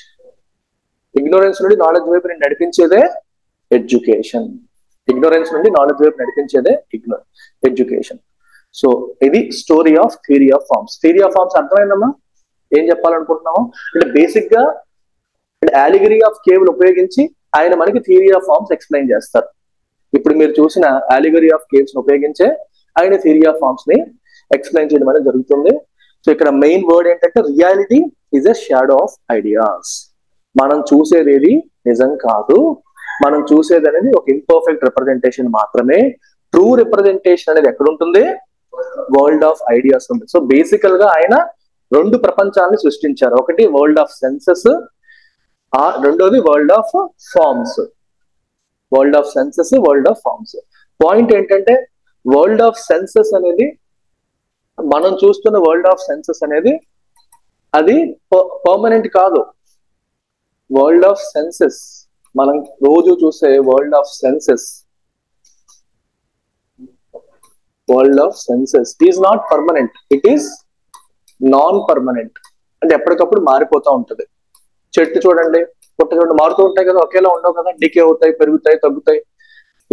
Ignorance నుండి నాలెడ్జ్ వైపు నేను నడిపించేదే ఎడ్యుకేషన్. ఇగ్నోరెన్స్ నుండి నాలెడ్జ్ వైపు నడిపించేదే ఎడ్యుకేషన్. సో ఇది story of theory of forms. Theory of forms అర్థమైందమ్మా? ఏం చెప్పాలనుకుంటున్నాము అంటే, బేసిక్ గా అలిగరీ ఆఫ్ కేవ్లు ఉపయోగించి ఆయన మనకి థియరీ ఆఫ్ ఫార్మ్స్ ఎక్స్ప్లెయిన్ చేస్తారు. ఇప్పుడు మీరు చూసిన అలిగరీ ఆఫ్ కేవ్స్ ఉపయోగించే ఆయన థియరీ ఆఫ్ ఫార్మ్స్ ని ఎక్స్ప్లెయిన్ చేయడం అనేది జరుగుతుంది. సో ఇక్కడ మెయిన్ వర్డ్ ఏంటంటే, reality is a shadow of ideas. మనం చూసేది ఏది నిజం కాదు, మనం చూసేది అనేది ఒక ఇంపర్ఫెక్ట్ రిప్రజెంటేషన్ మాత్రమే. ట్రూ రిప్రజెంటేషన్ అనేది ఎక్కడ ఉంటుంది? వరల్డ్ ఆఫ్ ఐడియాస్ ఉంది. సో బేసికల్ గా ఆయన రెండు ప్రపంచాలను సృష్టించారు. ఒకటి వరల్డ్ ఆఫ్ సెన్సెస్, రెండోది world of forms. World of senses, world of forms. Point ఏంటంటే, వరల్డ్ ఆఫ్ సెన్సెస్ అనేది, మనం చూస్తున్న వరల్డ్ ఆఫ్ సెన్సెస్ అనేది అది పర్మనెంట్ కాదు. వరల్డ్ ఆఫ్ సెన్సెస్, మనం రోజు చూసే world of senses, world of senses is not permanent, it is non permanent అంటే ఎప్పటికప్పుడు మారిపోతూ ఉంటది. చెట్టు చూడండి, పుట్ట చూడండి, మారుతూ ఉంటాయి కదా, ఒకేలా ఉండవు కదా, డికే అవుతాయి, పెరుగుతాయి, తగ్గుతాయి.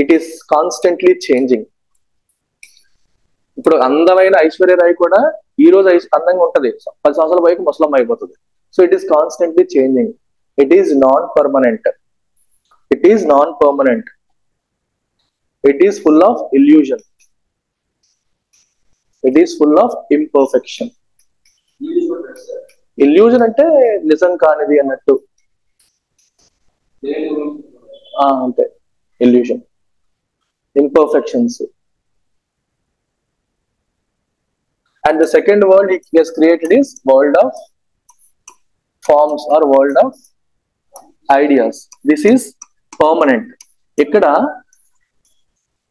It is constantly changing. ఇప్పుడు అందమైన ఐశ్వర్యరాయ్ కూడా ఈ రోజు అందంగా ఉంటది, 10 సంవత్సరాల పైకి ముసలమ్మ అయిపోతుంది. So it is constantly changing. It is non permanent. It is non permanent. It is full of illusion. It is full of imperfection. Illusion అంటే నిజం కానిది అన్నట్టు అంతే illusion. Imperfections. And the second world he has created is world of forms or world of ideas. This is permanent. ఇక్కడ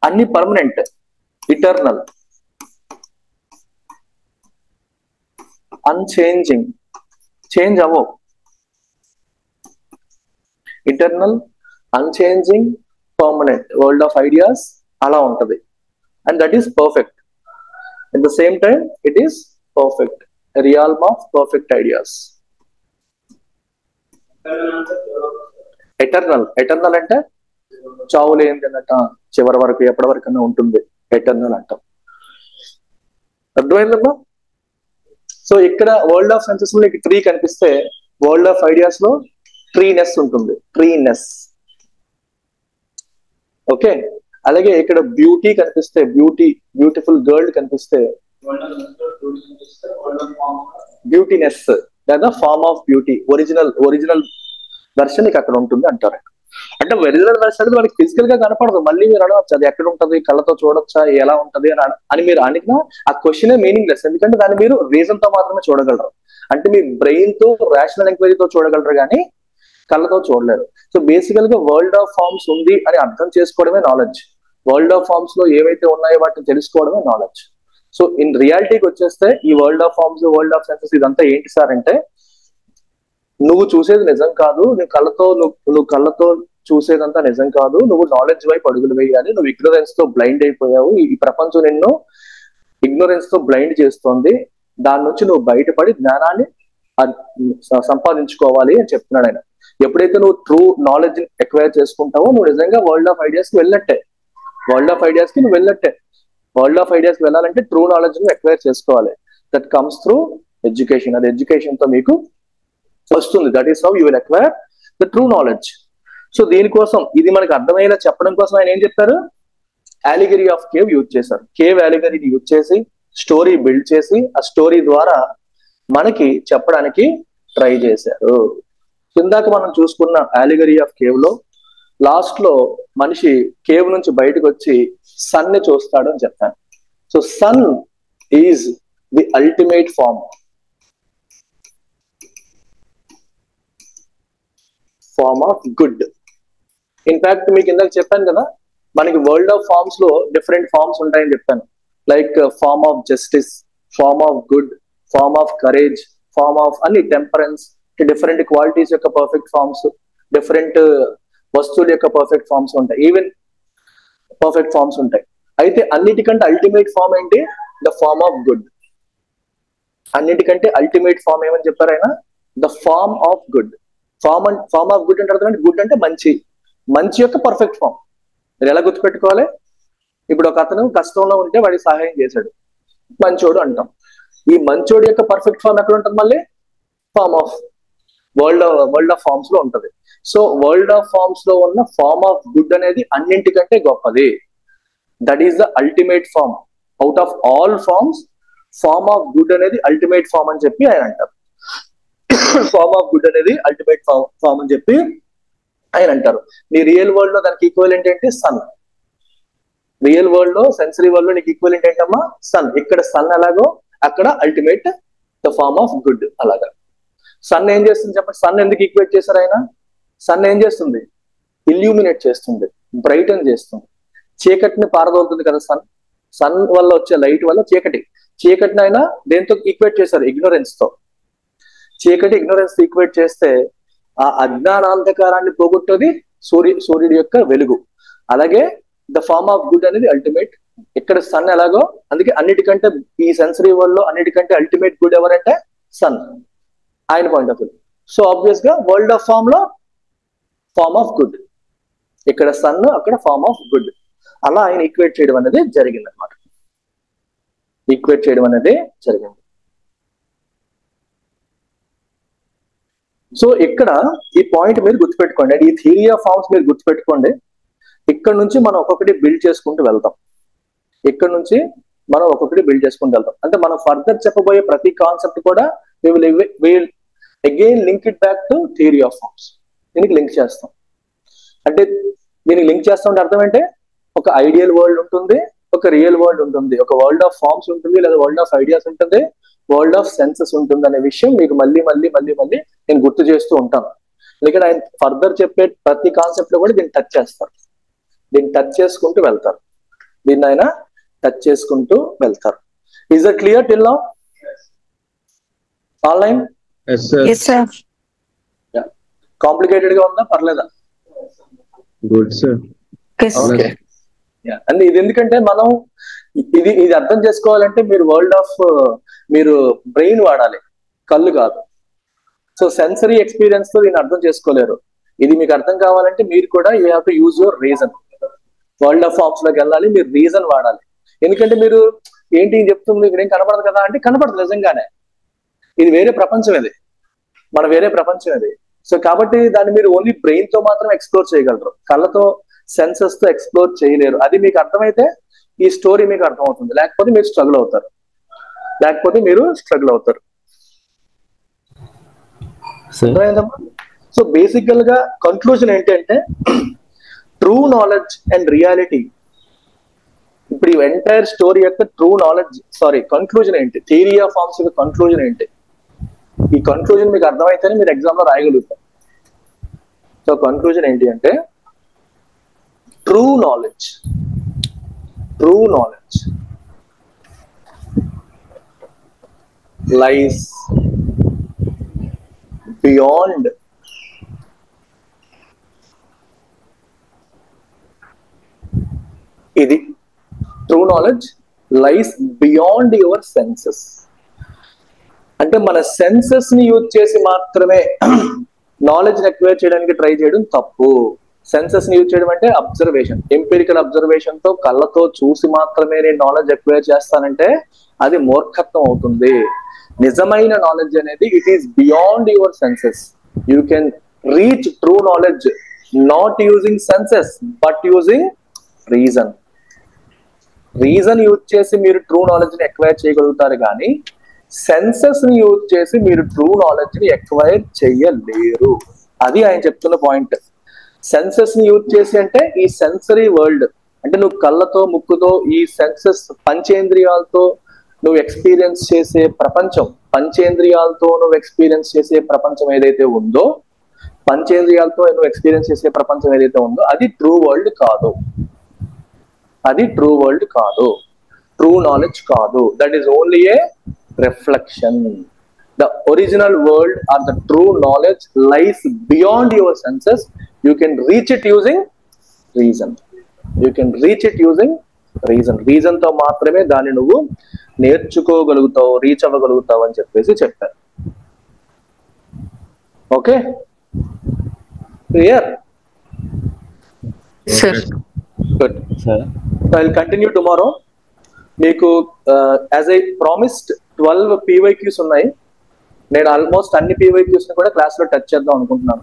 అన్ని permanent, eternal, unchanging, change అవ్వవు. Eternal, unchanging, permanent world of ideas అలా ఉంటది. And that is perfect. At the same time, it is perfect, a realm of perfect ideas. Eternal. Eternal అంటే చావు లేనిది అన్నట్ట, చివరి వరకు ఎప్పటి వరకన్నా ఉంటుంది ఎటర్నల్ అంటాం. అర్థమైందమ్మా? సో ఇక్కడ వరల్డ్ ఆఫ్ సెన్సెస్ లో ట్రీ కనిపిస్తే వరల్డ్ ఆఫ్ ఐడియాస్ లో ట్రీనెస్ ఉంటుంది. ట్రీనెస్. ఓకే. అలాగే ఇక్కడ బ్యూటీ కనిపిస్తే, బ్యూటిఫుల్ గర్ల్ కనిపిస్తే బ్యూటీనెస్ లేదా form of beauty, original version అక్కడ ఉంటుంది అంటారు. అంటే ఒరిజినల్ వెర్షన్ అనేది మనకి ఫిజికల్ గా కనపడదు. మళ్ళీ మీరు అడగచ్చు అది ఎక్కడ ఉంటది, కళ్ళతో చూడొచ్చా, ఎలా ఉంటది అని మీరు అడిగినా ఆ క్వశ్చనే మీనింగ్ లెస్. ఎందుకంటే దాన్ని మీరు రీజన్ తో మాత్రమే చూడగలరు. అంటే మీ బ్రెయిన్ తో, రేషనల్ ఎంక్వైరీతో చూడగలరు కానీ కళ్ళతో చూడలేరు. సో బేసికల్ గా వరల్డ్ ఆఫ్ ఫార్మ్స్ ఉంది అని అర్థం చేసుకోవడమే నాలెడ్జ్. వరల్డ్ ఆఫ్ ఫార్మ్స్ లో ఏవైతే ఉన్నాయో వాటిని తెలుసుకోవడమే నాలెడ్జ్. సో ఇన్ రియాలిటీకి వచ్చేస్తే ఈ world of forms, world of senses ఇదంతా ఏంటి సార్ అంటే, నువ్వు చూసేది నిజం కాదు, నువ్వు కళ్ళతో చూసేదంతా నిజం కాదు, నువ్వు నాలెడ్జ్ వైపు అడుగులు వేయాలి, నువ్వు ఇగ్నోరెన్స్ తో బ్లైండ్ అయిపోయావు, ఈ ప్రపంచం నిన్ను ఇగ్నోరెన్స్ తో బ్లైండ్ చేస్తోంది, దాని నుంచి నువ్వు బయటపడి జ్ఞానాన్ని సంపాదించుకోవాలి అని చెప్తున్నాడు ఆయన. ఎప్పుడైతే నువ్వు ట్రూ నాలెడ్జ్ ఎక్వైర్ చేసుకుంటావో నువ్వు నిజంగా వరల్డ్ ఆఫ్ ఐడియాస్ కి వెళ్ళట్టే. వరల్డ్ ఆఫ్ ఐడియాస్ కి నువ్వు వెళ్ళట్టే. వరల్డ్ ఆఫ్ ఐడియాస్ కి వెళ్ళాలంటే ట్రూ నాలెడ్జ్ ను ఎక్వైర్ చేసుకోవాలి. That comes through education. అది ఎడ్యుకేషన్ తో మీకు వస్తుంది. That is how you will acquire the true knowledge. So దీనికోసం, ఇది మనకు అర్థమయ్యేలా చెప్పడం కోసం ఆయన ఏం చెప్పారు, అలిగరీ ఆఫ్ కేవ్ యూజ్ చేశారు. కేవ్ అలిగరీని యూజ్ చేసి స్టోరీ బిల్డ్ చేసి ఆ స్టోరీ ద్వారా మనకి చెప్పడానికి ట్రై చేశారు. ఇందాక మనం చూసుకున్న అలిగరీ ఆఫ్ కేవ్ లో లాస్ట్ లో మనిషి కేవ్ నుంచి బయటకు వచ్చి సన్ ని చూస్తాడు అని చెప్పాను. So sun is the ultimate form of good. In fact మీకు ఇందాక చెప్పాను కదా, మనకి వరల్డ్ ఆఫ్ ఫార్మ్స్ లో డిఫరెంట్ ఫార్మ్స్ ఉంటాయని చెప్పాను. Like form of justice, form of good, form of courage, form of అన్ని టెంపరెన్స్, డిఫరెంట్ క్వాలిటీస్ యొక్క పర్ఫెక్ట్ ఫార్మ్స్, డిఫరెంట్ వస్తువుల యొక్క పర్ఫెక్ట్ ఫార్మ్స్ ఉంటాయి, ఈవెన్ పర్ఫెక్ట్ ఫార్మ్స్ ఉంటాయి. అయితే అన్నిటికంటే అల్టిమేట్ ఫార్మ్ ఏంటి, ద ఫార్మ్ ఆఫ్ గుడ్. అన్నిటికంటే అల్టిమేట్ ఫార్మ్ ఏమని చెప్పారు ఆయన, the form of good. Form of good అంటే అర్థం, గుడ్ అంటే మంచి యొక్క పర్ఫెక్ట్ ఫార్మ్. మీరు ఎలా గుర్తుపెట్టుకోవాలి, ఇప్పుడు ఒక అతను కష్టంలో ఉంటే వాడికి సహాయం చేశాడు, మంచోడు అంటాం. ఈ మంచోడు యొక్క పర్ఫెక్ట్ ఫార్మ్ ఎక్కడ ఉంటుంది, మళ్ళీ form of world of forms లో ఉంటది. సో వరల్డ్ ఆఫ్ ఫార్మ్స్ లో ఉన్న ఫార్మ్ ఆఫ్ గుడ్ అనేది అన్నింటికంటే గొప్పది. That is the ultimate form. Out of all forms form of good అనేది అల్టిమేట్ ఫార్మ్ అని చెప్పి ఆయన అంటారు. ఫార్మ్ ఆఫ్ గుడ్ అనేది అల్టిమేట్ ఫార్మ్ అని చెప్పి ఆయన అంటారు. నీ రియల్ వరల్డ్ లో దానికి ఈక్వలెంట్ ఏంటి, సన్. రియల్ వరల్డ్ లో, సెన్సరీ వరల్డ్ లో నీకు ఈక్వలెంట్ ఏంటమ్మా, సన్. ఇక్కడ సన్ ఎలాగో అక్కడ ultimate the form of good. అలాగా సన్ ఏం చేస్తుంది చెప్పండి, సన్ ఎందుకు ఈక్వేట్ చేశారు ఆయన? సన్ ఏం చేస్తుంది, ఇల్యూమినేట్ చేస్తుంది, బ్రైటన్ చేస్తుంది, చీకటిని పారదోలుతుంది కదా సన్. సన్ వల్ల వచ్చే లైట్ వల్ల చీకటిని ఆయన దేంతో ఈక్వేట్ చేశారు, ఇగ్నోరెన్స్ తో. చీకటి ఇగ్నోరెన్స్ ఈక్వేట్ చేస్తే ఆ అజ్ఞానాంధకారాన్ని పోగొట్టేది సూర్యుడి యొక్క వెలుగు. అలాగే ద ఫార్మ్ ఆఫ్ గుడ్ అనేది అల్టిమేట్ ఇక్కడ సన్ ఎలాగో, అందుకే అన్నిటికంటే ఈ సెన్సరీ వరల్డ్ లో అన్నిటికంటే అల్టిమేట్ గుడ్ ఎవరంటే సన్, ఆయన point of view. So obvious గా వరల్డ్ ఆఫ్ ఫామ్ లో ఫార్మ్ ఆఫ్ గుడ్, ఇక్కడ సన్ అక్కడ ఫార్మ్ ఆఫ్ గుడ్, అలా ఆయన ఈక్వేట్ చేయడం అనేది జరిగింది అనమాట. ఈక్వేట్ చేయడం అనేది జరిగింది. సో ఇక్కడ ఈ పాయింట్ మీరు గుర్తుపెట్టుకోండి, ఈ థియరీ ఆఫ్ ఫార్మ్స్ మీరు గుర్తుపెట్టుకోండి. ఇక్కడ నుంచి మనం ఒక్కొక్కటి బిల్డ్ చేసుకుంటూ వెళ్తాం. ఇక్కడ నుంచి మనం ఒక్కొక్కటి బిల్డ్ చేసుకుంటూ వెళ్తాం. అంటే మనం ఫర్దర్ చెప్పబోయే ప్రతి కాన్సెప్ట్ కూడా will again link it back to theory of forms. దీనికి లింక్ చేస్తాం. అంటే దీనికి లింక్ చేస్తామంటే అర్థం ఏంటంటే ఒక ఐడియల్ వరల్డ్ ఉంటుంది, ఒక రియల్ వరల్డ్ ఉంటుంది, ఒక వరల్డ్ ఆఫ్ ఫార్మ్స్ ఉంటుంది, లేదా వరల్డ్ ఆఫ్ ఐడియాస్ ఉంటుంది, వరల్డ్ ఆఫ్ సెన్సెస్ ఉంటుంది అనే విషయం మీకు మళ్ళీ మళ్ళీ మళ్ళీ మళ్ళీ నేను గుర్తు చేస్తూ ఉంటాను. ఎందుకంటే ఆయన ఫర్దర్ చెప్పే ప్రతి కాన్సెప్ట్ లో కూడా దీన్ని టచ్ చేస్తారు, దీన్ని టచ్ చేసుకుంటూ వెళ్తారు, దీన్ని ఆయన టచ్ చేసుకుంటూ వెళ్తారు. Is that clear till now? Online complicated గా ఉందా, పర్లేదా? Good sir. ఓకే. అంటే ఇది ఎందుకంటే మనం ఇది అర్థం చేసుకోవాలంటే మీరు వరల్డ్ ఆఫ్ మీరు బ్రెయిన్ వాడాలి, కళ్ళు కాదు. సో సెన్సరీ ఎక్స్పీరియన్స్ తో దీన్ని అర్థం చేసుకోలేరు. ఇది మీకు అర్థం కావాలంటే మీరు కూడా you have to use your reason. World of forms లోకి వెళ్ళాలి, మీరు రీజన్ వాడాలి. ఎందుకంటే మీరు ఏంటి చెప్తుంది ఇక్కడ ఏం కనపడదు కదా అంటే కనపడదు నిజంగానే, ఇది వేరే ప్రపంచం, ఇది మన వేరే ప్రపంచం ఇది. సో కాబట్టి దాన్ని మీరు ఓన్లీ బ్రెయిన్ తో మాత్రం ఎక్స్ప్లోర్ చేయగలరు, కళ్ళతో సెన్సెస్ తో ఎక్స్ప్లోర్ చేయలేరు. అది మీకు అర్థమైతే ఈ స్టోరీ మీకు అర్థమవుతుంది, లేకపోతే మీరు స్ట్రగుల్ అవుతారు. సో బేసికల్ గా కన్క్లూజన్ ఏంటంటే ట్రూ నాలెడ్జ్ అండ్ రియాలిటీ. ఇప్పుడు ఈ ఎంటైర్ స్టోరీ యొక్క ట్రూ నాలెడ్జ్ కన్క్లూజన్ ఏంటి, థియరీ ఆఫ్ ఫార్మ్స్ యొక్క కన్క్లూజన్ ఏంటి, ఈ కన్క్లూజన్ మీకు అర్థమైతేనే మీరు ఎగ్జామ్ లో రాయగలుగుతారు. సో కన్క్లూజన్ ఏంటి అంటే ట్రూ నాలెడ్జ్ లైస్ బియాండ్ ఇది true knowledge lies beyond your senses. అంటే మన సెన్సెస్ ని యూజ్ చేసి మాత్రమే నాలెడ్జ్ అక్వైర్ చేయడానికి ట్రై చేయడం తప్పు. సెన్సెస్ ని యూజ్ చేయడం అంటే అబ్జర్వేషన్, ఎంపిరికల్ అబ్జర్వేషన్ తో కళ్ళతో చూసి మాత్రమే నేను నాలెడ్జ్ అక్వైర్ చేస్తానంటే అది మూర్ఖత్వం అవుతుంది. నిజమైన నాలెడ్జ్ అనేది it is beyond your senses. You can reach true knowledge not using senses but using reason. Reason use చేసి మీరు ట్రూ నాలెడ్జ్ ని అక్వైర్ చేయగలుగుతారు, కానీ సెన్సెస్ ని యూజ్ చేసి మీరు ట్రూ నాలెడ్జ్ ని ఎక్వైర్ చేయలేరు. అది ఆయన చెప్తున్న పాయింట్. సెన్సెస్ ని యూజ్ చేసి అంటే ఈ సెన్సరీ వరల్డ్, అంటే నువ్వు కళ్ళతో ముక్కుతో ఈ సెన్సెస్ పంచేంద్రియాలతో నువ్వు ఎక్స్పీరియన్స్ చేసే ప్రపంచం, పంచేంద్రియాలతో నువ్వు ఎక్స్పీరియన్స్ చేసే ప్రపంచం ఏదైతే ఉందో, పంచేంద్రియాలతో నువ్వు ఎక్స్పీరియన్స్ చేసే ప్రపంచం ఏదైతే ఉందో అది ట్రూ వరల్డ్ కాదు, అది ట్రూ వరల్డ్ కాదు, ట్రూ నాలెడ్జ్ కాదు. That is only A reflection. The original world or the true knowledge lies beyond your senses. You can reach it using reason. Reason తో మాత్రమే దాన్ని నువ్వు నేర్చుకోగలుగుతావు, రీచ్ అవ్వగలుగుతావు అని చెప్పేసి చెప్పారు. Okay, clear? Good. I will continue tomorrow. మీకు as I promised 12 PYQs ఉన్నాయి. నేను ఆల్మోస్ట్ అన్ని PYQs ని కూడా క్లాస్ లో టచ్ చేద్దాం అనుకుంటున్నాను.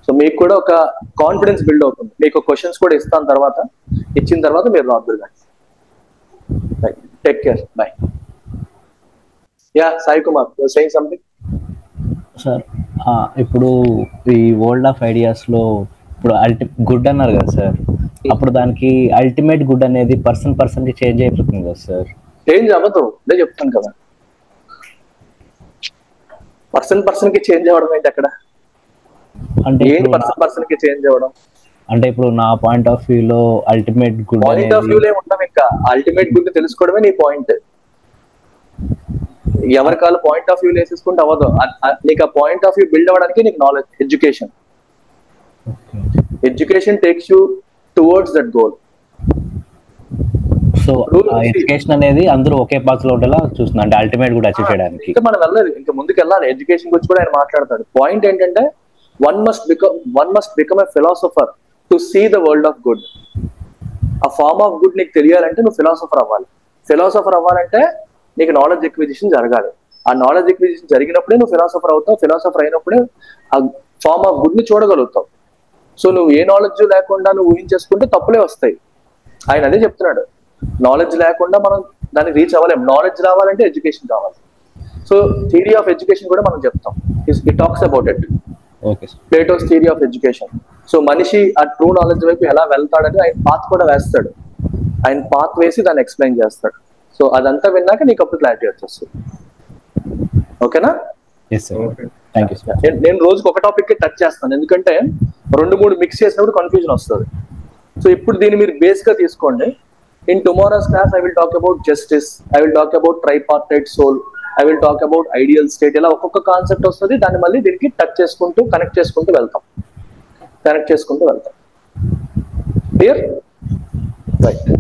సో మీకు కూడా ఒక కాన్ఫిడెన్స్ బిల్డ్ అవుతుంది. మీకు క్వశ్చన్స్ కూడా ఇస్తాను, తర్వాత ఇచ్చిన తర్వాత మీరు రాదురు కానీ. Take care, bye. Yeah Sai Kumar, you are saying something. Sir ఇప్పుడు ఈ వరల్డ్ ఆఫ్ ఐడియాస్ లో ఇప్పుడు గుడ్ అన్నారు కదా సార్, అప్పుడు దానికి అల్టిమేట్ గుడ్ అనేది పర్సన్ కి చేంజ్ అయిపోతుంది కదా సార్? చేంజ్ అవ్వదు, అదే చెప్తాను కదా. పర్సన్ కి చేంజ్ అవ్వడం ఏంటి అక్కడ? అంటే ఏంటి పర్సన్ కి చేంజ్ అవ్వడం అంటే? ఇప్పుడు నా పాయింట్ ఆఫ్ వ్యూ లో అల్టిమేట్ గుడ్ పాయింట్ ఆఫ్ వ్యూలో ఉంటాం, ఇంకా అల్టిమేట్ గుడ్ తెలుసుకోవడమే నీ పాయింట్. ఎవరి కాలు పాయింట్ ఆఫ్ వ్యూ వేసేసుకుంటే అవ్వదు. నీకు ఆ పాయింట్ ఆఫ్ వ్యూ బిల్డ్ అవ్వడానికి నీకు knowledge, education takes you towards that goal. So education అనేది అందరూ ఒకే పాత్ లో ఉండేలా చూస్తున్నా, అంటే అల్టిమేట్ కూడా అచీవ్ చేయడానికి. ఇంకా మనం వెళ్ళలేదు, ఇంకా ముందుకు వెళ్ళాలి. ఎడ్యుకేషన్ గురించి కూడా ఆయన మాట్లాడతాడు. పాయింట్ ఏంటంటే one must become a philosopher to see the world of good. ఆ ఫార్మ్ ఆఫ్ గుడ్ నీకు తెలియాలంటే నువ్వు ఫిలాసఫర్ అవ్వాలి. ఫిలాసఫర్ అవ్వాలంటే నీకు నాలెడ్జ్ ఎక్విజిషన్ జరగాలి. ఆ నాలెడ్జ్ ఎక్విజిషన్ జరిగినప్పుడే నువ్వు ఫిలాసఫర్ అవుతావు. ఫిలాసఫర్ అయినప్పుడే ఆ ఫార్మ్ ఆఫ్ గుడ్ ని చూడగలుగుతావు. సో నువ్వు ఏ నాలెడ్జ్ లేకుండా నువ్వు ఊహించేసుకుంటే తప్పులే వస్తాయి. ఆయన అదే చెప్తున్నాడు, నాలెడ్జ్ లేకుండా మనం దాన్ని రీచ్ అవ్వలేం. నాలెడ్జ్ రావాలంటే ఎడ్యుకేషన్ కావాలి. సో థియరీ ఆఫ్ ఎడ్యుకేషన్ కూడా మనం చెప్తాం. It talks about it. Plato's theory of education. So మనిషి ఆ ట్రూ నాలెడ్జ్ వైపు ఎలా వెళ్తాడని ఆయన పాత్ కూడా వేస్తాడు. ఆయన పాత్ వేసి దాన్ని ఎక్స్ప్లెయిన్ చేస్తాడు. సో అదంతా విన్నాక నీకు అప్పుడు క్లారిటీ వచ్చేస్తుంది. ఓకేనా? నేను రోజుకి ఒక టాపిక్ టచ్ చేస్తాను, ఎందుకంటే 2-3 మిక్స్ చేసినప్పుడు కన్ఫ్యూజన్ వస్తుంది. సో ఇప్పుడు దీన్ని మీరు బేస్ గా తీసుకోండి. In tomorrow's class I will talk about justice, I will talk about tripartite soul, I will talk about ideal state. ఇలా ఒక్కొక్క కాన్సెప్ట్ వస్తుంది, దాన్ని మళ్ళీ దీనికి టచ్ చేసుకుంటూ కనెక్ట్ చేసుకుంటూ వెళ్తాం. క్లియర్? రైట్.